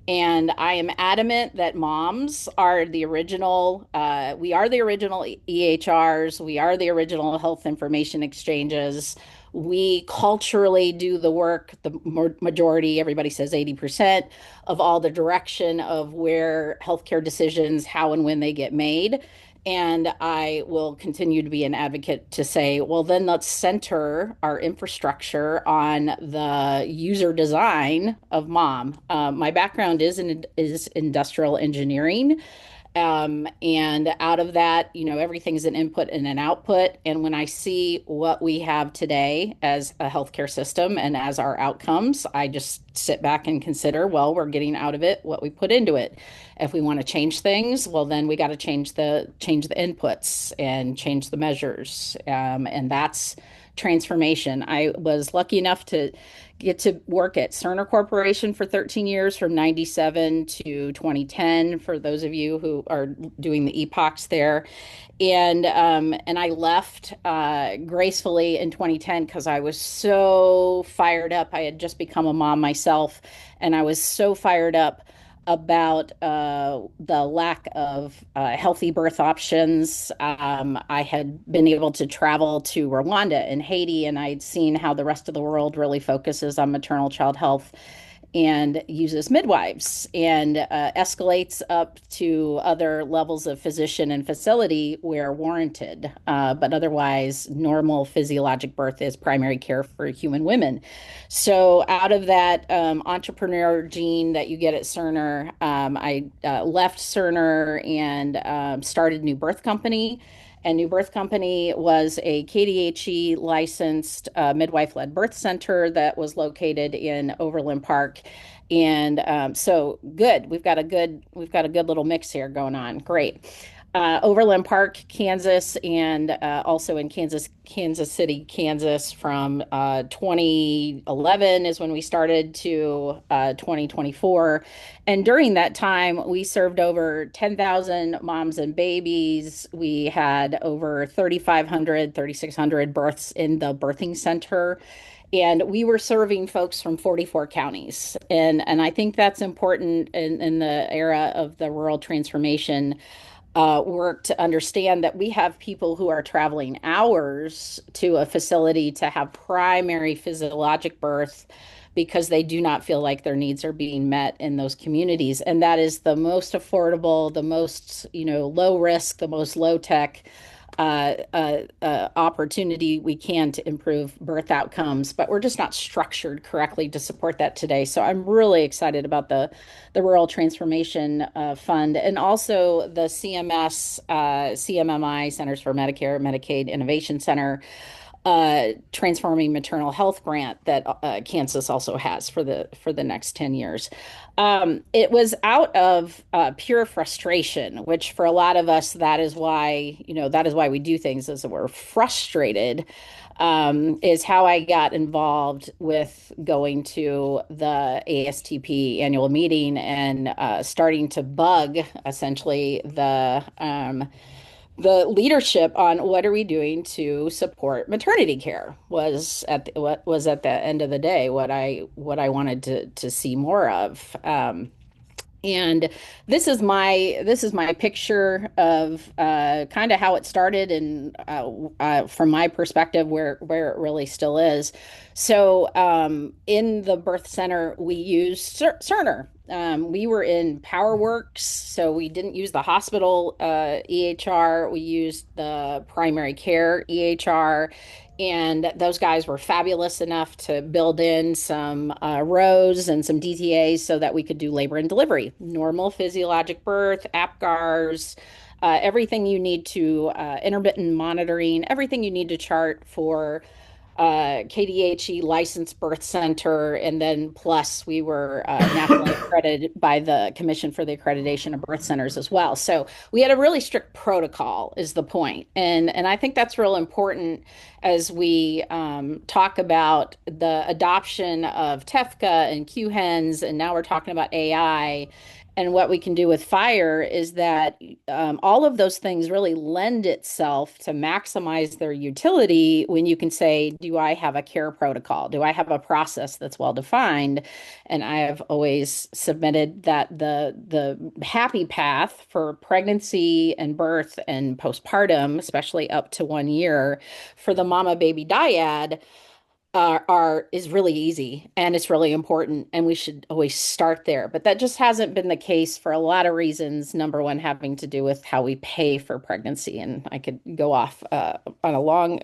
And I am adamant that moms are the original, we are the original EHRs, we are the original health information exchanges. We culturally do the work, the majority, everybody says 80%, of all the direction of where healthcare decisions, how and when they get made. And I will continue to be an advocate to say, well, then let's center our infrastructure on the user design of mom. My background is industrial engineering. And out of that, everything's an input and an output. And when I see what we have today as a healthcare system and as our outcomes, I just sit back and consider, well, we're getting out of it what we put into it. If we want to change things, well, then we got to change the inputs and change the measures. And that's transformation. I was lucky enough to get to work at Cerner Corporation for 13 years, from 97 to 2010, for those of you who are doing the epochs there. And I left gracefully in 2010 because I was so fired up. I had just become a mom myself, and I was so fired up about the lack of healthy birth options. I had been able to travel to Rwanda and Haiti, and I'd seen how the rest of the world really focuses on maternal child health and uses midwives and escalates up to other levels of physician and facility where warranted. But otherwise, normal physiologic birth is primary care for human women. So out of that entrepreneur gene that you get at Cerner, I left Cerner and started New Birth Company. And New Birth Company was a KDHE licensed midwife-led birth center that was located in Overland Park. And so good. We've got a good little mix here going on. Great. Overland Park, Kansas, and also in Kansas City, Kansas, from 2011 is when we started to 2024. And during that time, we served over 10,000 moms and babies. We had over 3,600 births in the birthing center. And we were serving folks from 44 counties. And I think that's important in the era of the rural transformation work, to understand that we have people who are traveling hours to a facility to have primary physiologic birth because they do not feel like their needs are being met in those communities. And that is the most affordable, the most, low risk, the most low tech opportunity we can to improve birth outcomes, but we're just not structured correctly to support that today. So I'm really excited about the Rural Transformation Fund, and also the CMS, CMMI, Centers for Medicare, Medicaid Innovation Center, Transforming Maternal Health grant that Kansas also has for the next 10 years. It was out of pure frustration, which for a lot of us, that is why we do things, is that we're frustrated, is how I got involved with going to the ASTP annual meeting and starting to bug essentially the leadership on what are we doing to support maternity care was at the end of the day what I wanted to see more of. And this is my picture of kind of how it started, and from my perspective where it really still is. So in the birth center, we used Cerner. We were in PowerWorks, so we didn't use the hospital EHR. We used the primary care EHR. And those guys were fabulous enough to build in some rows and some DTAs so that we could do labor and delivery, normal physiologic birth, APGARs, everything you need to intermittent monitoring, everything you need to chart for KDHE licensed birth center, and then plus we were nationally accredited by the Commission for the Accreditation of Birth Centers as well. So we had a really strict protocol, is the point, and I think that's real important as we talk about the adoption of TEFCA and QHENS, and now we're talking about AI. And what we can do with FHIR is that all of those things really lend itself to maximize their utility when you can say, do I have a care protocol? Do I have a process that's well defined? And I have always submitted that the happy path for pregnancy and birth and postpartum, especially up to 1 year, for the mama baby dyad is really easy, and it's really important, and we should always start there. But that just hasn't been the case for a lot of reasons. Number one, having to do with how we pay for pregnancy, and I could go off on a long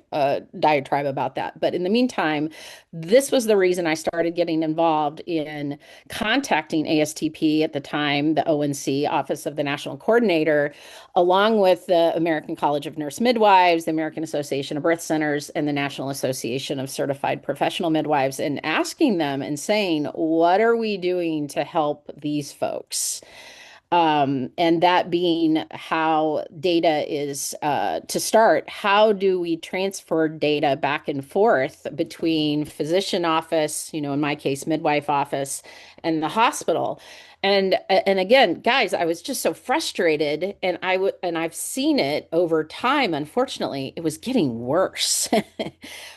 diatribe about that. But in the meantime, this was the reason I started getting involved in contacting ASTP at the time, the ONC, Office of the National Coordinator, along with the American College of Nurse Midwives, the American Association of Birth Centers, and the National Association of Certified Professional Midwives, and asking them and saying, what are we doing to help these folks? And that being how data is, to start, how do we transfer data back and forth between physician office, in my case, midwife office, and the hospital? And again, guys, I was just so frustrated, and I've seen it over time. Unfortunately, it was getting worse.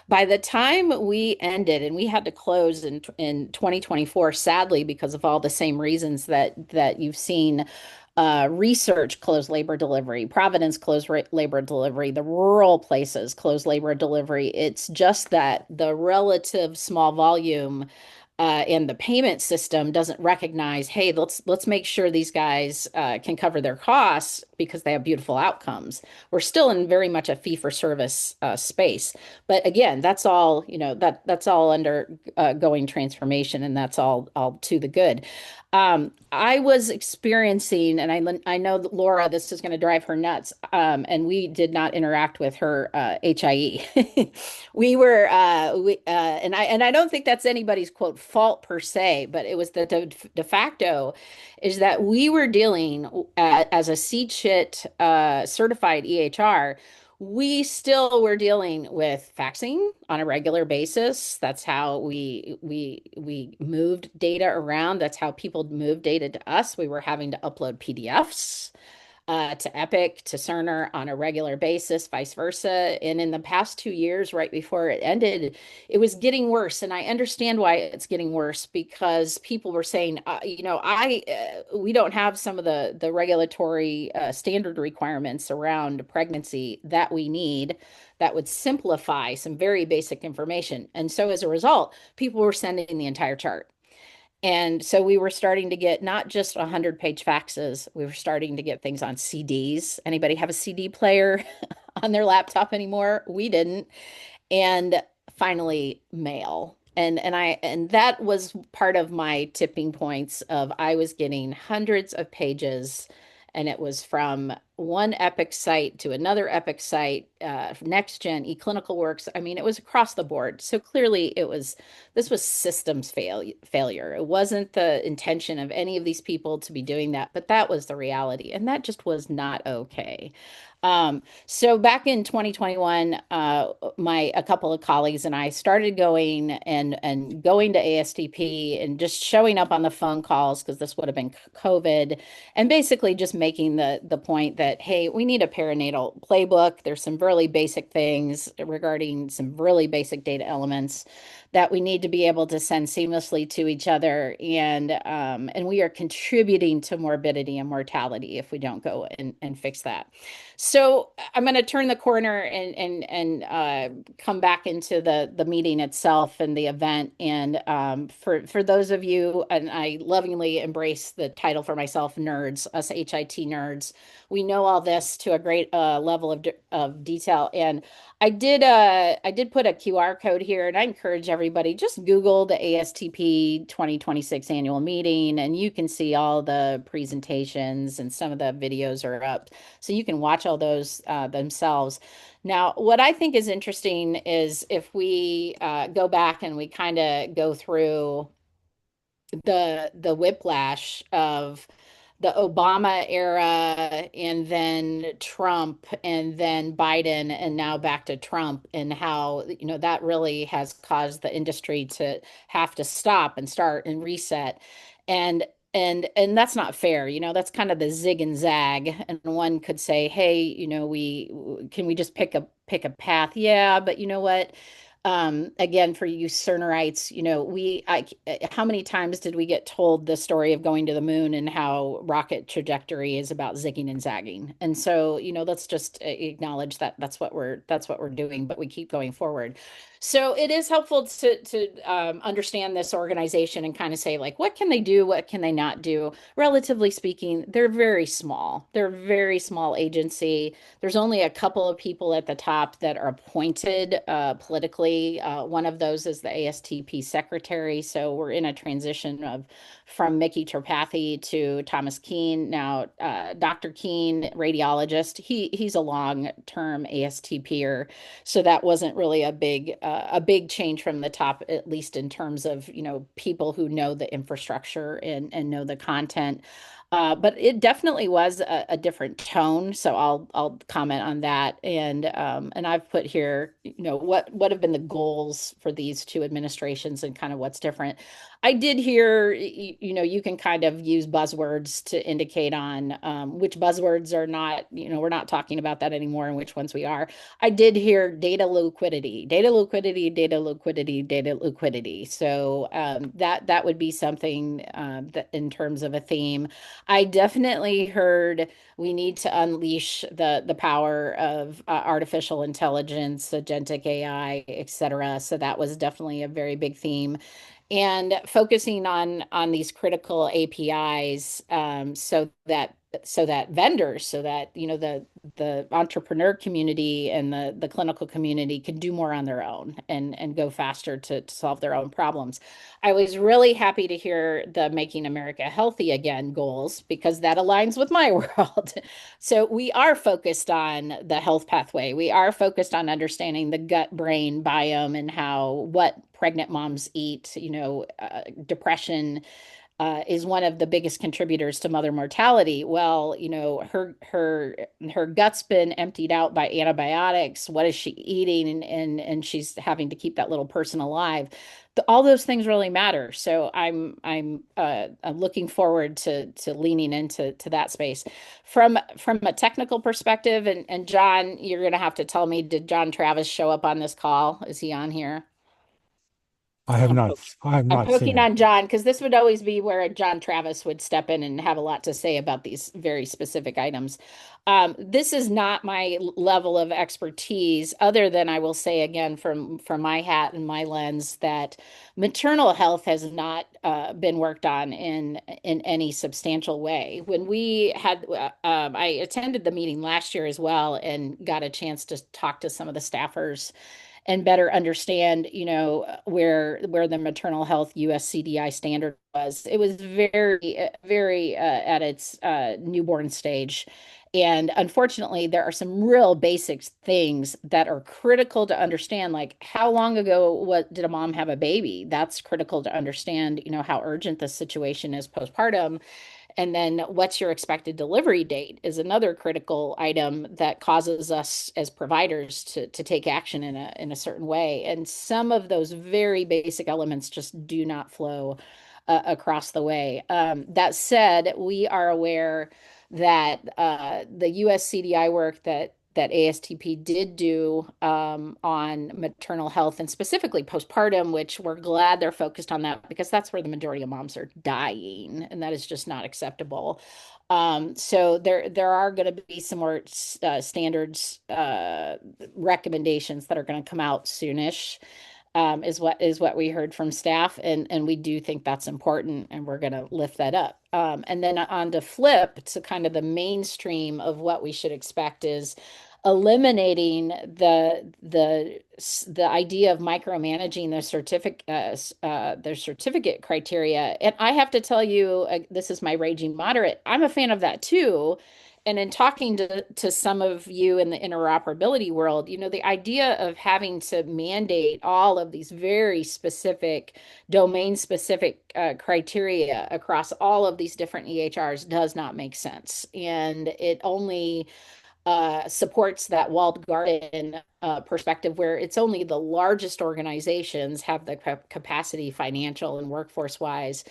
By the time we ended, and we had to close in 2024, sadly, because of all the same reasons that you've seen. Research closed labor delivery, Providence closed labor delivery, the rural places closed labor delivery. It's just that the relative small volume and the payment system doesn't recognize, hey, let's make sure these guys can cover their costs because they have beautiful outcomes. We're still in very much a fee-for-service space, but again, that's all that's all undergoing transformation, and that's all to the good. I was experiencing, and I know that Laura, this is going to drive her nuts, and we did not interact with her HIE. We were, and I don't think that's anybody's quote fault per se, but it was the de facto is that we were dealing as a CCHIT certified EHR. We still were dealing with faxing on a regular basis. That's how we moved data around. That's how people moved data to us. We were having to upload PDFs to Epic, to Cerner on a regular basis, vice versa. And in the past 2 years, right before it ended, it was getting worse. And I understand why it's getting worse, because people were saying, we don't have some of the regulatory standard requirements around pregnancy that we need that would simplify some very basic information. And so as a result, people were sending the entire chart. And so we were starting to get not just 100-page faxes, we were starting to get things on CDs. Anybody have a CD player on their laptop anymore? We didn't. And finally, mail. And that was part of my tipping points of I was getting hundreds of pages, and it was from one Epic site to another Epic site, NextGen, eClinicalWorks. I mean, it was across the board. So clearly this was systems failure. It wasn't the intention of any of these people to be doing that, but that was the reality. And that just was not okay. So back in 2021, a couple of colleagues and I started going and going to ASTP and just showing up on the phone calls, because this would have been COVID, and basically just making the point that, hey, we need a perinatal playbook. There's some really basic things regarding some really basic data elements that we need to be able to send seamlessly to each other. And we are contributing to morbidity and mortality if we don't go and fix that. So I'm going to turn the corner and come back into the meeting itself and the event. And for those of you, and I lovingly embrace the title for myself, nerds, us HIT nerds, we know all this to a great level of detail. And I did put a QR code here, and I encourage everybody, just Google the ASTP 2026 annual meeting, and you can see all the presentations, and some of the videos are up, so you can watch all those themselves. Now, what I think is interesting is if we go back and we kind of go through the whiplash of the Obama era, and then Trump, and then Biden, and now back to Trump, and how, that really has caused the industry to have to stop and start and reset. And and that's not fair. That's kind of the zig and zag. And one could say, hey, we can we just pick a path? Yeah, but you know what? Again, for you Cernerites, how many times did we get told the story of going to the moon and how rocket trajectory is about zigging and zagging? And so, let's just acknowledge that that's what we're doing, but we keep going forward. So it is helpful to understand this organization and kind of say, like, what can they do? What can they not do? Relatively speaking, they're very small. They're a very small agency. There's only a couple of people at the top that are appointed politically. One of those is the ASTP secretary. So we're in a transition from Mickey Tripathi to Thomas Keene. Now, Dr. Keene, radiologist, he's a long-term ASTPer. So that wasn't really a big change from the top, at least in terms of, people who know the infrastructure and know the content. But it definitely was a different tone. So I'll comment on that. And I've put here, what have been the goals for these two administrations and kind of what's different. I did hear, you can kind of use buzzwords to indicate on which buzzwords are not, we're not talking about that anymore, and which ones we are. I did hear data liquidity, data liquidity, data liquidity, data liquidity. So that would be something that in terms of a theme. I definitely heard we need to unleash the power of artificial intelligence, agentic AI, et cetera. So that was definitely a very big theme. And focusing on these critical APIs, so that vendors, so that the entrepreneur community and the clinical community can do more on their own and go faster to solve their own problems. I was really happy to hear the Making America Healthy Again goals, because that aligns with my world. So we are focused on the health pathway. We are focused on understanding the gut-brain biome and what pregnant moms eat. Depression is one of the biggest contributors to mother mortality. Well, her gut's been emptied out by antibiotics. What is she eating? And she's having to keep that little person alive. All those things really matter. So I'm looking forward to leaning into that space from a technical perspective. And John, you're going to have to tell me, did John Travis show up on this call? Is he on here? I have not I'm seen poking it. on John, because this would always be where John Travis would step in and have a lot to say about these very specific items. This is not my level of expertise, other than I will say again from my hat and my lens that maternal health has not been worked on in any substantial way. When we had, I attended the meeting last year as well and got a chance to talk to some of the staffers and better understand, where the maternal health USCDI standard was. It was very, very at its newborn stage. And unfortunately, there are some real basic things that are critical to understand, like how long ago did a mom have a baby? That's critical to understand, how urgent the situation is postpartum. And then what's your expected delivery date is another critical item that causes us as providers to take action in a certain way. And some of those very basic elements just do not flow across the way. That said, we are aware that the US CDI work that that ASTP did do on maternal health and specifically postpartum, which we're glad they're focused on that because that's where the majority of moms are dying, and that is just not acceptable. So there are going to be some more standards recommendations that are going to come out soonish. Is what we heard from staff, and we do think that's important, and we're going to lift that up. And then on to flip to kind of the mainstream of what we should expect is eliminating the idea of micromanaging their certificate criteria. And I have to tell you, this is my raging moderate. I'm a fan of that too. And in talking to some of you in the interoperability world, you know, the idea of having to mandate all of these very specific, domain-specific criteria across all of these different EHRs does not make sense. And it only supports that walled garden perspective where it's only the largest organizations have the capacity, financial and workforce wise,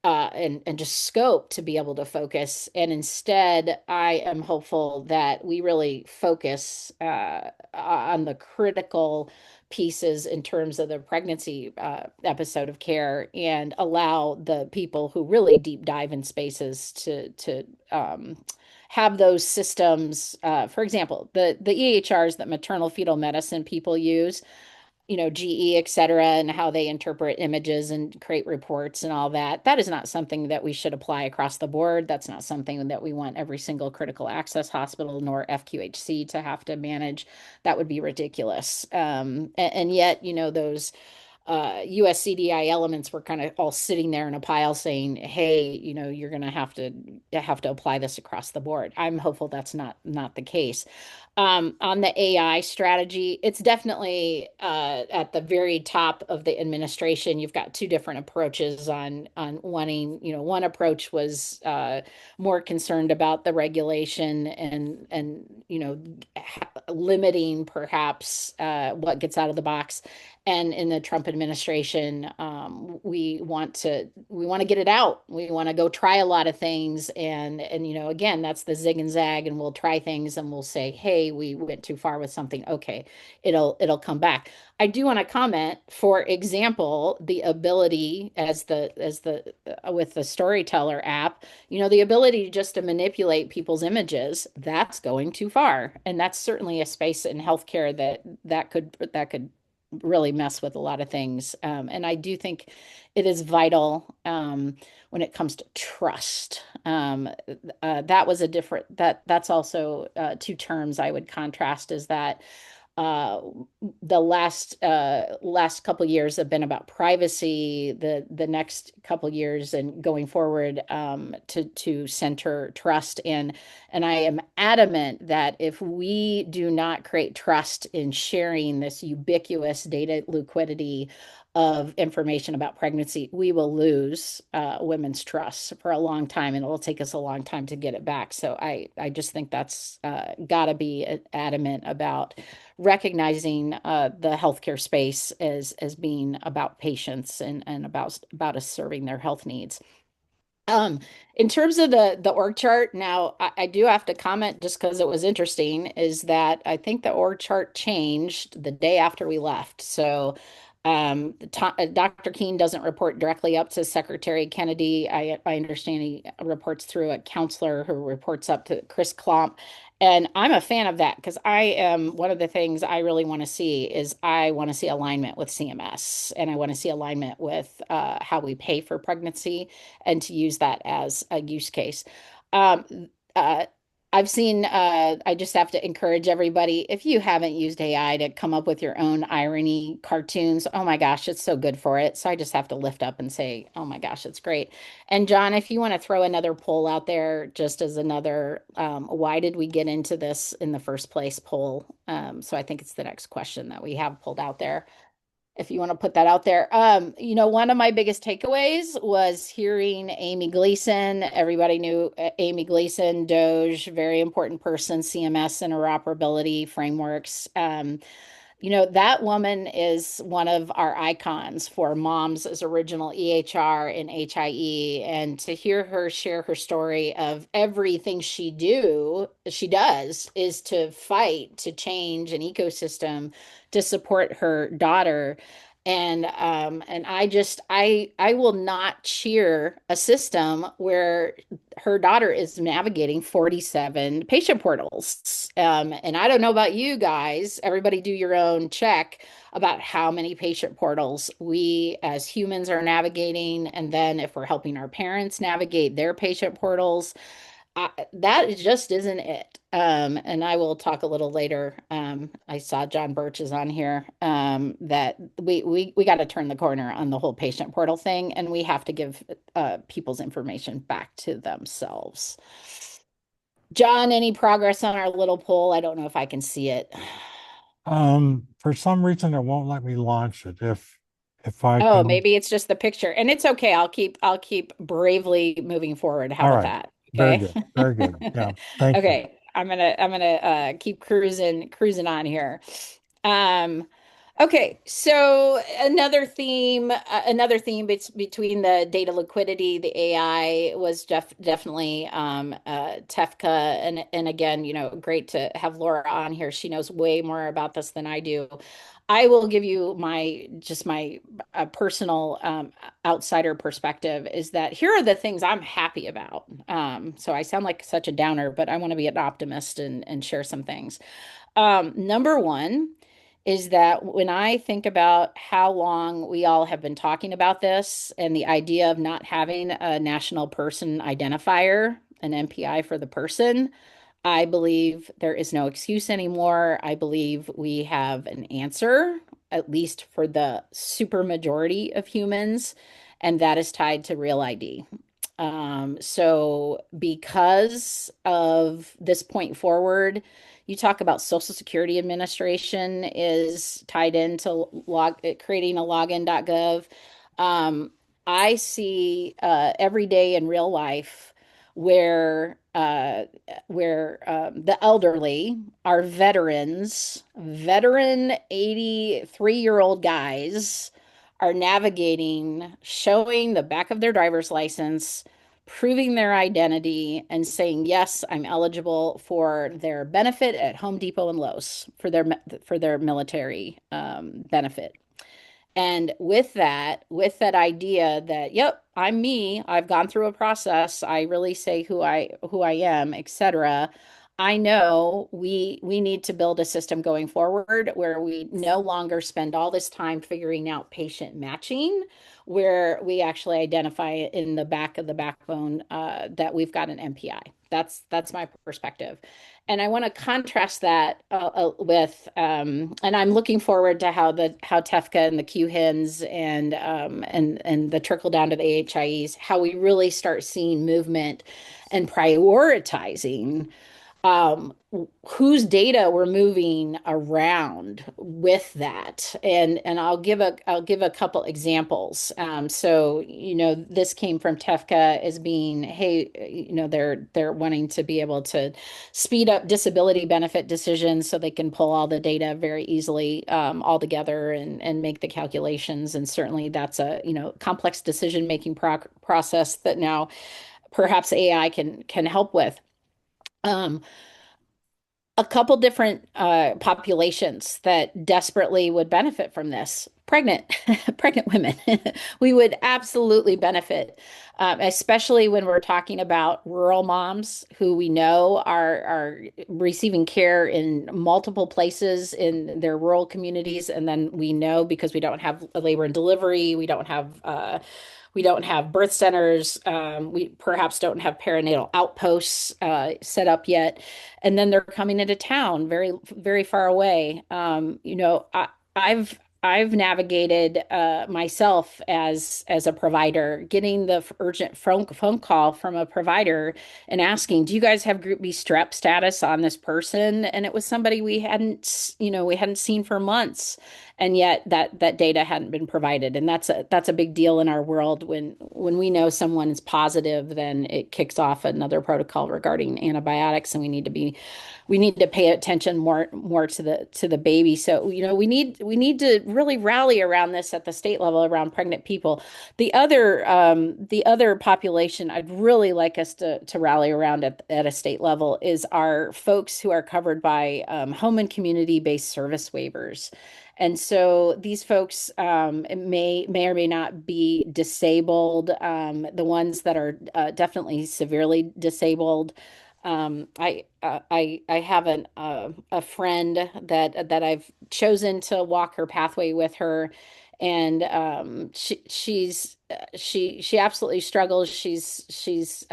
and just scope to be able to focus. And instead, I am hopeful that we really focus on the critical pieces in terms of the pregnancy episode of care and allow the people who really deep dive in spaces to have those systems. For example, the EHRs that maternal fetal medicine people use, you know, GE, et cetera, and how they interpret images and create reports and all that. That is not something that we should apply across the board. That's not something that we want every single critical access hospital nor FQHC to have to manage. That would be ridiculous. And yet, you know, those US CDI elements were kind of all sitting there in a pile saying, hey, you know, you're going to have to apply this across the board. I'm hopeful that's not the case. On the AI strategy, it's definitely at the very top of the administration. You've got two different approaches on wanting, you know, one approach was more concerned about the regulation and you know, limiting perhaps what gets out of the box. And in the Trump administration, we want to get it out. We want to go try a lot of things, and you know, again, that's the zig and zag, and we'll try things, and we'll say, hey, we went too far with something. Okay, it'll come back. I do want to comment, for example, the ability with the Storyteller app, you know, the ability just to manipulate people's images, that's going too far, and that's certainly a space in healthcare that could really mess with a lot of things. And I do think it is vital when it comes to trust. That was that's also two terms I would contrast, is that the last couple of years have been about privacy. The next couple of years and going forward to center trust. And I am adamant that if we do not create trust in sharing this ubiquitous data liquidity of information about pregnancy, we will lose women's trust for a long time, and it will take us a long time to get it back. So I just think that's got to be adamant about recognizing the healthcare space as being about patients and about us serving their health needs. In terms of the org chart, now I do have to comment just because it was interesting, is that I think the org chart changed the day after we left. So Dr. Keene doesn't report directly up to Secretary Kennedy. I understand he reports through a counselor who reports up to Chris Klomp. And I'm a fan of that because one of the things I really want to see is I want to see alignment with CMS, and I want to see alignment with how we pay for pregnancy, and to use that as a use case. I've seen, I just have to encourage everybody, if you haven't used AI to come up with your own irony cartoons, oh my gosh, it's so good for it. So I just have to lift up and say, oh my gosh, it's great. And John, if you want to throw another poll out there, just as another, why did we get into this in the first place poll? So I think it's the next question that we have pulled out there. If you want to put that out there. You know, one of my biggest takeaways was hearing Amy Gleason. Everybody knew Amy Gleason, DOGE, very important person, CMS interoperability frameworks. You know, that woman is one of our icons for moms as original EHR and HIE. And to hear her share her story of everything she does is to fight to change an ecosystem to support her daughter. And I will not cheer a system where her daughter is navigating 47 patient portals. And I don't know about you guys, everybody do your own check about how many patient portals we as humans are navigating. And then if we're helping our parents navigate their patient portals, that just isn't it. And I will talk a little later. I saw John Birch is on here. That we got to turn the corner on the whole patient portal thing, and we have to give people's information back to themselves. John, any progress on our little poll? I don't know if I can see it. For some reason, it won't let me launch it. If I Oh, can. maybe it's just the picture, and it's okay. I'll keep bravely moving forward. How All about right. that? Very Okay. good. Very good. Yeah. Thank you. Okay. I'm gonna keep cruising on here. Okay, so another theme between the data liquidity, the AI was definitely Tefka, and again, you know, great to have Laura on here. She knows way more about this than I do. I will give you my personal outsider perspective is that here are the things I'm happy about. So I sound like such a downer, but I want to be an optimist and share some things. Number one is that when I think about how long we all have been talking about this and the idea of not having a national person identifier, an NPI for the person, I believe there is no excuse anymore. I believe we have an answer, at least for the super majority of humans, and that is tied to Real ID. So because of this point forward, you talk about Social Security Administration is tied into creating a login.gov. I see every day in real life where the elderly are veteran 83-year-old guys are navigating, showing the back of their driver's license, proving their identity, and saying, yes, I'm eligible for their benefit at Home Depot and Lowe's for their military benefit. And with that idea that, yep, I'm me, I've gone through a process, I really say who I am, etc. I know we need to build a system going forward where we no longer spend all this time figuring out patient matching, where we actually identify in the back of the backbone that we've got an NPI. That's my perspective. And I want to contrast that with, and I'm looking forward to how Tefka and the QHINs and the trickle down to the AHIEs, how we really start seeing movement and prioritizing whose data we're moving around with that. And I'll give a couple examples. So, you know, this came from Tefka as being, hey, you know, they're wanting to be able to speed up disability benefit decisions so they can pull all the data very easily all together and make the calculations. And certainly that's a, you know, complex decision-making process that now perhaps AI can help with. A couple different populations that desperately would benefit from this. Pregnant women. We would absolutely benefit, especially when we're talking about rural moms who we know are receiving care in multiple places in their rural communities. And then we know because we don't have labor and delivery, we don't have birth centers. We perhaps don't have perinatal outposts set up yet. And then they're coming into town very, very far away. You know, I've navigated myself as a provider, getting the urgent phone call from a provider and asking, "Do you guys have Group B strep status on this person?" And it was somebody we hadn't seen for months. and yet that data hadn't been provided. And that's a big deal in our world. When we know someone is positive, then it kicks off another protocol regarding antibiotics, and we need to pay attention more to the baby. So, we need to really rally around this at the state level around pregnant people. The other population I'd really like us to rally around at a state level is our folks who are covered by home and community-based service waivers. And so these folks may or may not be disabled. The ones that are definitely severely disabled. I have a friend that I've chosen to walk her pathway with her, and she absolutely struggles. She's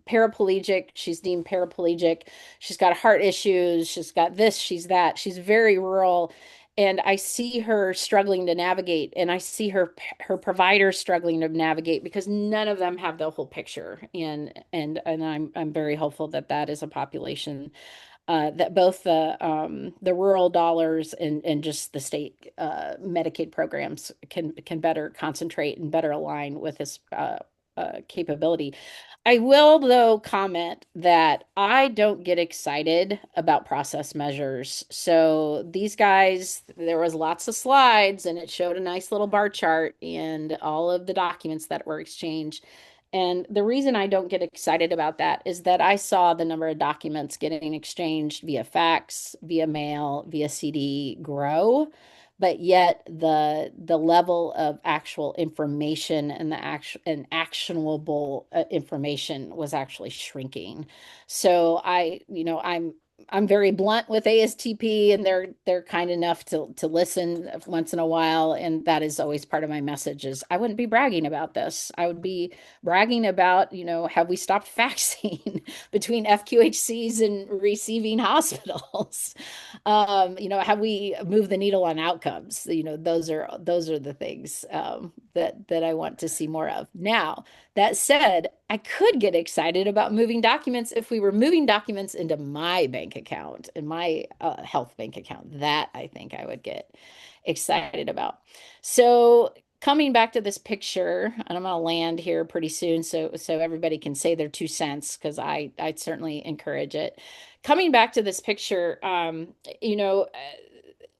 paraplegic. She's deemed paraplegic. She's got heart issues. She's got this, she's that. She's very rural. And I see her struggling to navigate, and I see her providers struggling to navigate because none of them have the whole picture. And I'm very hopeful that is a population that both the rural dollars and just the state Medicaid programs can better concentrate and better align with this capability. I will, though, comment that I don't get excited about process measures. So these guys, there was lots of slides, and it showed a nice little bar chart and all of the documents that were exchanged. And the reason I don't get excited about that is that I saw the number of documents getting exchanged via fax, via mail, via CD grow, but yet the level of actual information and actionable information was actually shrinking. So I'm very blunt with ASTP, and they're kind enough to listen once in a while, and that is always part of my message. Is I wouldn't be bragging about this. I would be bragging about, have we stopped faxing between FQHCs and receiving hospitals? Have we moved the needle on outcomes? Those are the things that I want to see more of. Now, that said, I could get excited about moving documents if we were moving documents into my bank account, in my health bank account. That I think I would get excited about. So coming back to this picture, and I'm going to land here pretty soon so everybody can say their 2 cents, because I'd certainly encourage it. Coming back to this picture,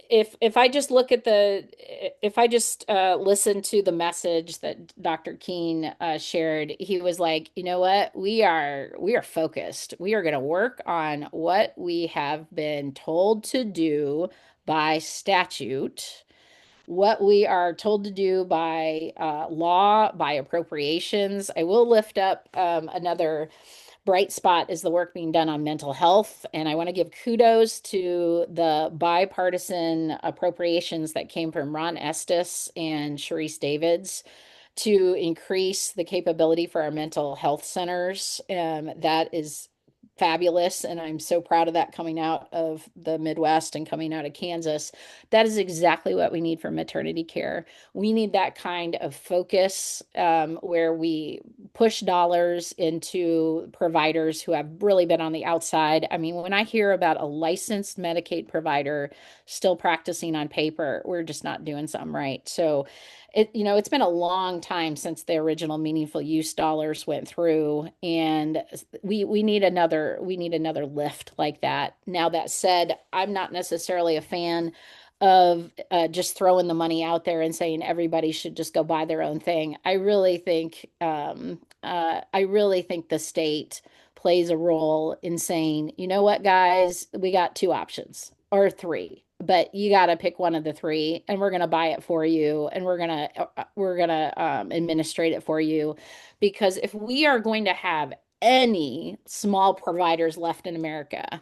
if I just look at if I just listen to the message that Dr. Keene shared, he was like, you know what, we are focused. We are going to work on what we have been told to do by statute, what we are told to do by law, by appropriations. I will lift up another bright spot is the work being done on mental health. And I want to give kudos to the bipartisan appropriations that came from Ron Estes and Sharice Davids to increase the capability for our mental health centers. That is fabulous. And I'm so proud of that coming out of the Midwest and coming out of Kansas. That is exactly what we need for maternity care. We need that kind of focus where we push dollars into providers who have really been on the outside. I mean, when I hear about a licensed Medicaid provider still practicing on paper, we're just not doing something right. So it's been a long time since the original meaningful use dollars went through, and we need another lift like that. Now, that said, I'm not necessarily a fan of just throwing the money out there and saying everybody should just go buy their own thing. I really think the state plays a role in saying, you know what, guys, we got 2 options or 3. But you got to pick one of the 3, and we're going to buy it for you, and we're going to administrate it for you. Because if we are going to have any small providers left in America,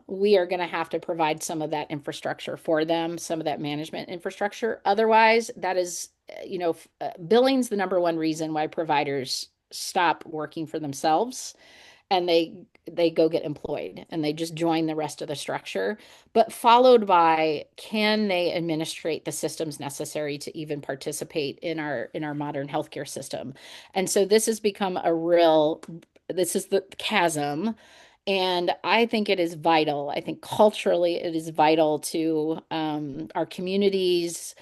we are going to have to provide some of that infrastructure for them, some of that management infrastructure. Otherwise, that is, billing's the number one reason why providers stop working for themselves, and they go get employed and they just join the rest of the structure, but followed by, can they administrate the systems necessary to even participate in our modern healthcare system? And so this has become this is the chasm. And I think it is vital. I think culturally it is vital to our communities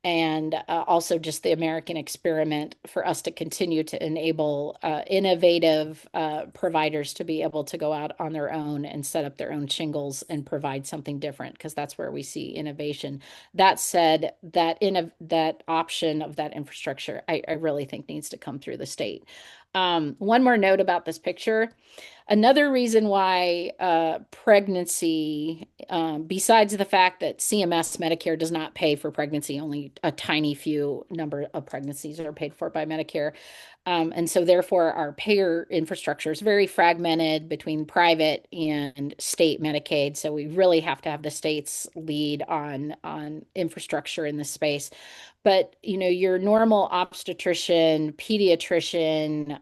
and also just the American experiment for us to continue to enable innovative providers to be able to go out on their own and set up their own shingles and provide something different, because that's where we see innovation. That said, that option of that infrastructure, I really think needs to come through the state. One more note about this picture. Another reason why pregnancy, besides the fact that CMS Medicare does not pay for pregnancy, only a tiny few number of pregnancies are paid for by Medicare. And so therefore our payer infrastructure is very fragmented between private and state Medicaid. So we really have to have the states lead on infrastructure in this space. But, you know, your normal obstetrician, pediatrician,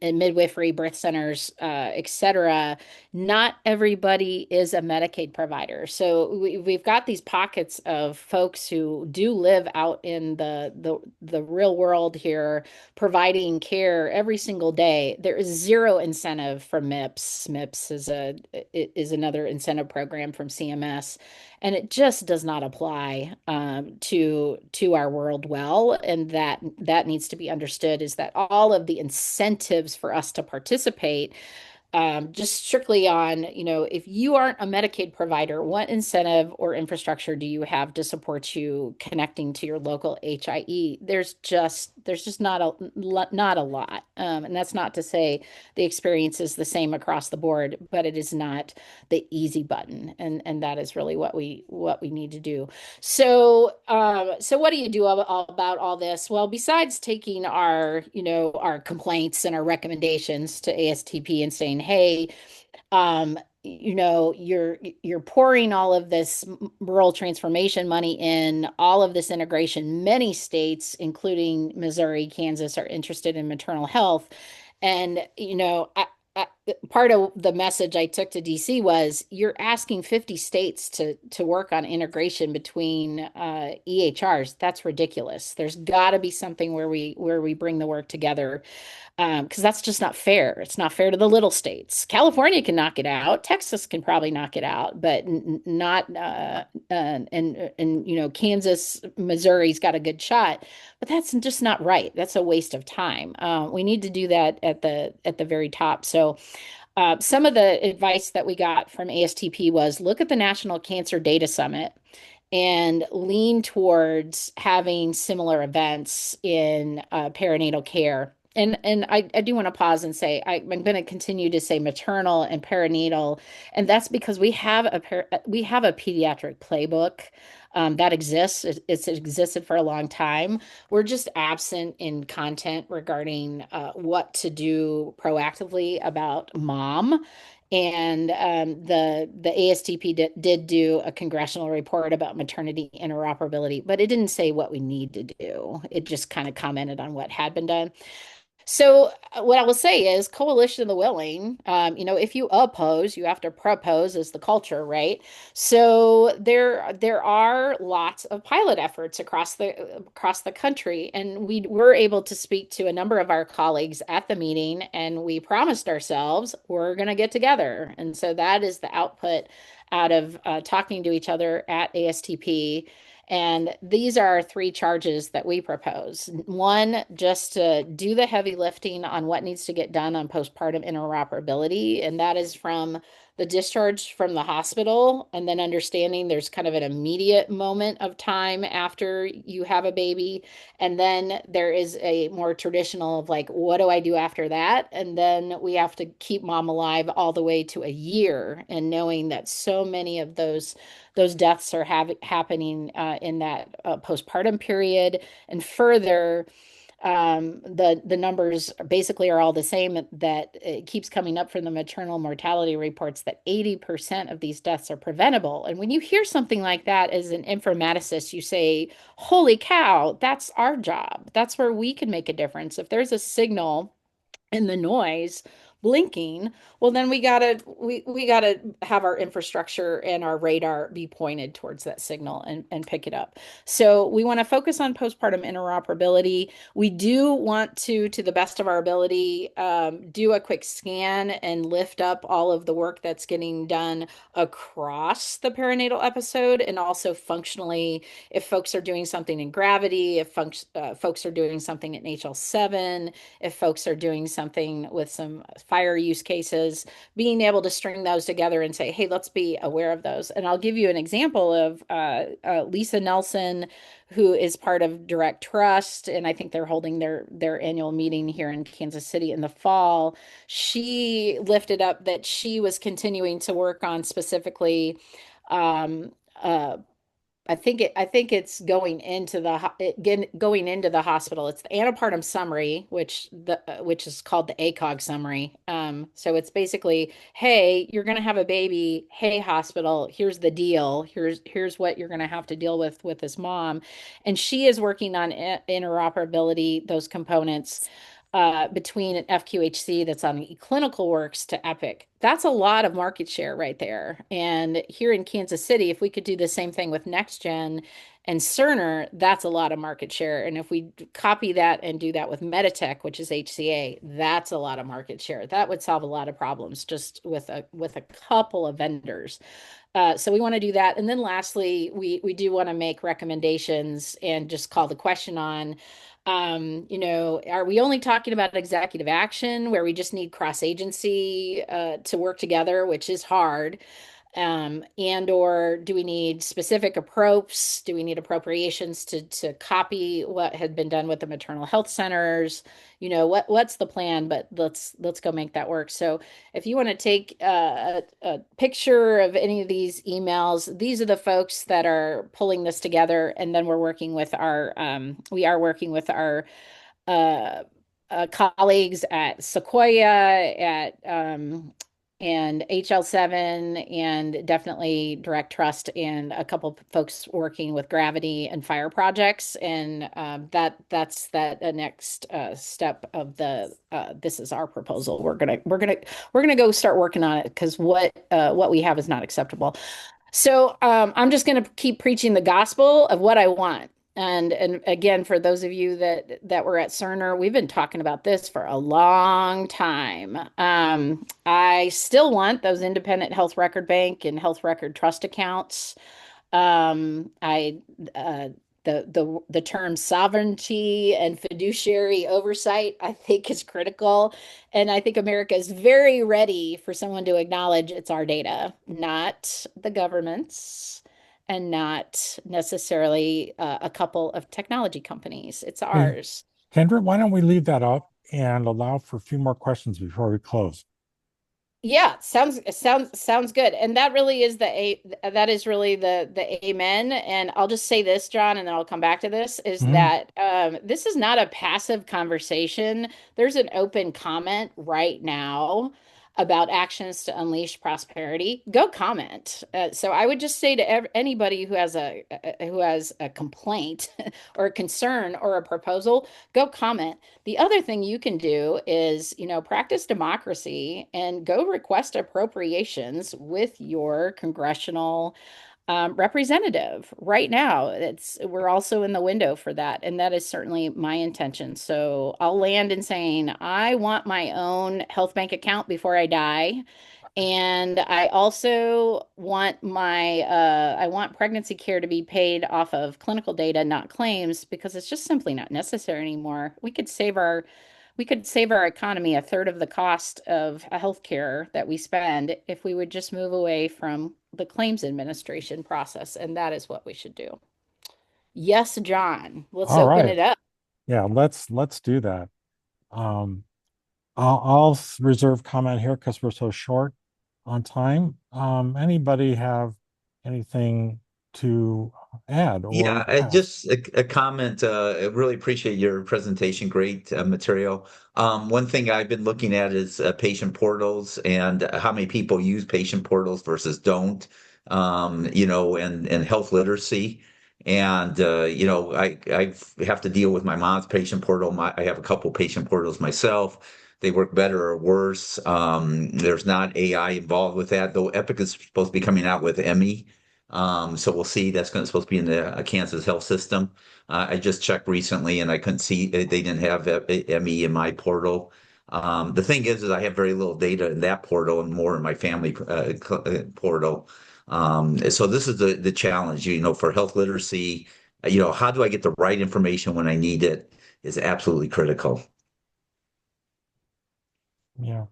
and midwifery, birth centers, et cetera, not everybody is a Medicaid provider. So we've got these pockets of folks who do live out in the real world here, providing care every single day. There is zero incentive from MIPS. MIPS is another incentive program from CMS. And it just does not apply to our world well. And that needs to be understood, is that all of the incentives for us to participate just strictly on, you know, if you aren't a Medicaid provider, what incentive or infrastructure do you have to support you connecting to your local HIE? There's just not a lot. And that's not to say the experience is the same across the board, but it is not the easy button. And that is really what we need to do. So what do you do about all this? Well, besides taking our complaints and our recommendations to ASTP and saying, hey, you know, you're pouring all of this rural transformation money in, all of this integration. Many states, including Missouri, Kansas, are interested in maternal health. And, you know, part of the message I took to DC was, you're asking 50 states to work on integration between EHRs. That's ridiculous. There's got to be something where we bring the work together, because that's just not fair. It's not fair to the little states. California can knock it out. Texas can probably knock it out, but not and you know, Kansas, Missouri's got a good shot, but that's just not right. That's a waste of time. We need to do that at the very top. So some of the advice that we got from ASTP was, look at the National Cancer Data Summit and lean towards having similar events in perinatal care. And I do want to pause and say, I'm going to continue to say maternal and perinatal, and that's because we have a pediatric playbook that exists. It's existed for a long time. We're just absent in content regarding what to do proactively about mom. And the ASTP did do a congressional report about maternity interoperability, but it didn't say what we need to do. It just kind of commented on what had been done. So what I will say is, coalition of the willing, you know, if you oppose, you have to propose, is the culture, right? So there are lots of pilot efforts across the country, and we were able to speak to a number of our colleagues at the meeting, and we promised ourselves we're going to get together. And so that is the output out of talking to each other at ASTP. And these are 3 charges that we propose. One, just to do the heavy lifting on what needs to get done on postpartum interoperability. And that is from the discharge from the hospital, and then understanding there's kind of an immediate moment of time after you have a baby. And then there is a more traditional of like, what do I do after that? And then we have to keep mom alive all the way to a year, and knowing that so many of those deaths are happening in that postpartum period. And further, the numbers basically are all the same. That it keeps coming up from the maternal mortality reports that 80% of these deaths are preventable. And when you hear something like that as an informaticist, you say, holy cow, that's our job. That's where we can make a difference. If there's a signal in the noise, blinking, well, then we gotta have our infrastructure and our radar be pointed towards that signal and pick it up. So we want to focus on postpartum interoperability. We do want to the best of our ability, do a quick scan and lift up all of the work that's getting done across the perinatal episode, and also functionally, if folks are doing something in gravity, if folks are doing something in HL7, if folks are doing something with some fire use cases, being able to string those together and say, hey, let's be aware of those. And I'll give you an example of Lisa Nelson, who is part of Direct Trust, and I think they're holding their annual meeting here in Kansas City in the fall. She lifted up that she was continuing to work on specifically um, I think it's going into going into the hospital. It's the antepartum summary, which is called the ACOG summary. So it's basically, hey, you're going to have a baby. Hey, hospital, here's the deal. Here's what you're going to have to deal with this mom, and she is working on interoperability, those components. Between an FQHC that's on eClinicalWorks to Epic. That's a lot of market share right there. And here in Kansas City, if we could do the same thing with NextGen and Cerner, that's a lot of market share. And if we copy that and do that with Meditech, which is HCA, that's a lot of market share. That would solve a lot of problems just with a couple of vendors. So we want to do that. And then lastly, we do want to make recommendations and just call the question on, are we only talking about executive action where we just need cross agency to work together, which is hard? And or do we need specific approach? Do we need appropriations to copy what had been done with the maternal health centers? What's the plan? But let's go make that work. So if you want to take a picture of any of these emails, these are the folks that are pulling this together, and then we are working with our colleagues at Sequoia, and HL7, and definitely Direct Trust, and a couple of folks working with Gravity and fire projects. And that's the next step of the this is our proposal. We're gonna go start working on it, because what we have is not acceptable. So I'm just gonna keep preaching the gospel of what I want. And again, for those of you that were at Cerner, we've been talking about this for a long time. I still want those independent health record bank and health record trust accounts. The term sovereignty and fiduciary oversight, I think, is critical. And I think America is very ready for someone to acknowledge it's our data, not the government's, and not necessarily a couple of technology companies. It's ours. Kendra, why don't we leave that up and allow for a few more questions before we close? Yeah, sounds good. And that really is the amen. And I'll just say this, John, and then I'll come back to this, is that this is not a passive conversation. There's an open comment right now about actions to unleash prosperity. Go comment. So I would just say to anybody who has a complaint or a concern or a proposal, go comment. The other thing you can do is, practice democracy and go request appropriations with your congressional representative right now. We're also in the window for that, and that is certainly my intention. So I'll land in saying I want my own health bank account before I die, and I also want I want pregnancy care to be paid off of clinical data, not claims, because it's just simply not necessary anymore. We could save our economy a third of the cost of healthcare that we spend if we would just move away from the claims administration process, and that is what we should do. Yes, John, let's open it up. Yeah, let's do that. I'll reserve comment here because we're so short on time. Anybody have anything to add? Just a comment. I really appreciate your presentation. Great material. One thing I've been looking at is patient portals and how many people use patient portals versus don't, and health literacy. And, I have to deal with my mom's patient portal. I have a couple patient portals myself. they work better or worse. There's not AI involved with that, though Epic is supposed to be coming out with Emmy. So we'll see. That's supposed to be in the Kansas health system. I just checked recently and I couldn't see they didn't have Emmy in my portal. The thing is I have very little data in that portal and more in my family portal. So this is the challenge, for health literacy. How do I get the right information when I need it is absolutely critical. Yeah.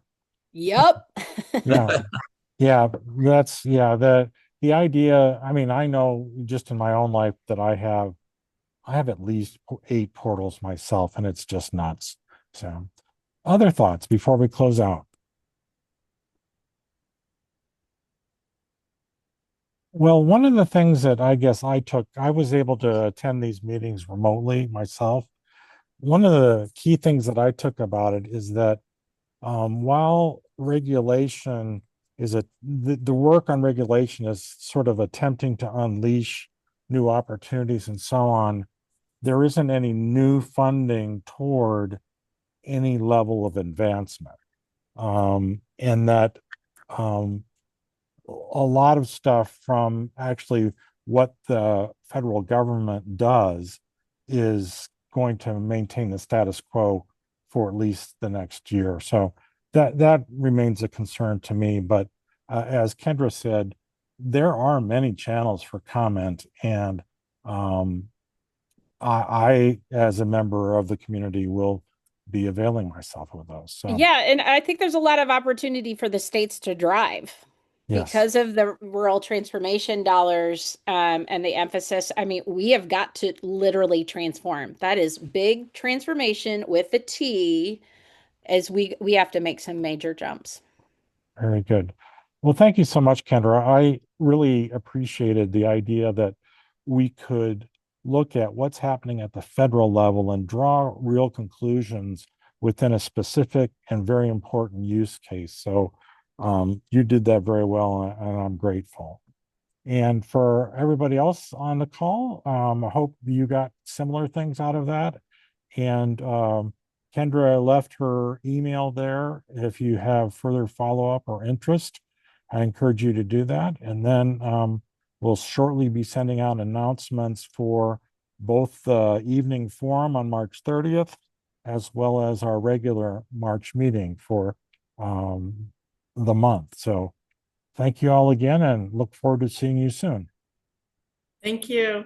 Yep. Yeah. Yeah. The idea, I mean, I know just in my own life that I have at least 8 portals myself, and it's just nuts. So, other thoughts before we close out? Well, one of the things that I guess I was able to attend these meetings remotely myself. One of the key things that I took about it is that while regulation is the work on regulation is sort of attempting to unleash new opportunities and so on, there isn't any new funding toward any level of advancement. And that a lot of stuff from actually what the federal government does is going to maintain the status quo for at least the next year. So that remains a concern to me. But as Kendra said, there are many channels for comment, and I, as a member of the community, will be availing myself of those. So Yeah, and I think there's a lot of opportunity for the states to drive yes. because of the rural transformation dollars and the emphasis. I mean, we have got to literally transform. That is big transformation with the T, as we have to make some major jumps. Very good. Well, thank you so much, Kendra. I really appreciated the idea that we could look at what's happening at the federal level and draw real conclusions within a specific and very important use case. So you did that very well, and I'm grateful. And for everybody else on the call, I hope you got similar things out of that. And Kendra left her email there. If you have further follow-up or interest, I encourage you to do that. And then we'll shortly be sending out announcements for both the evening forum on March 30th, as well as our regular March meeting for the month. So thank you all again, and look forward to seeing you soon. Thank you.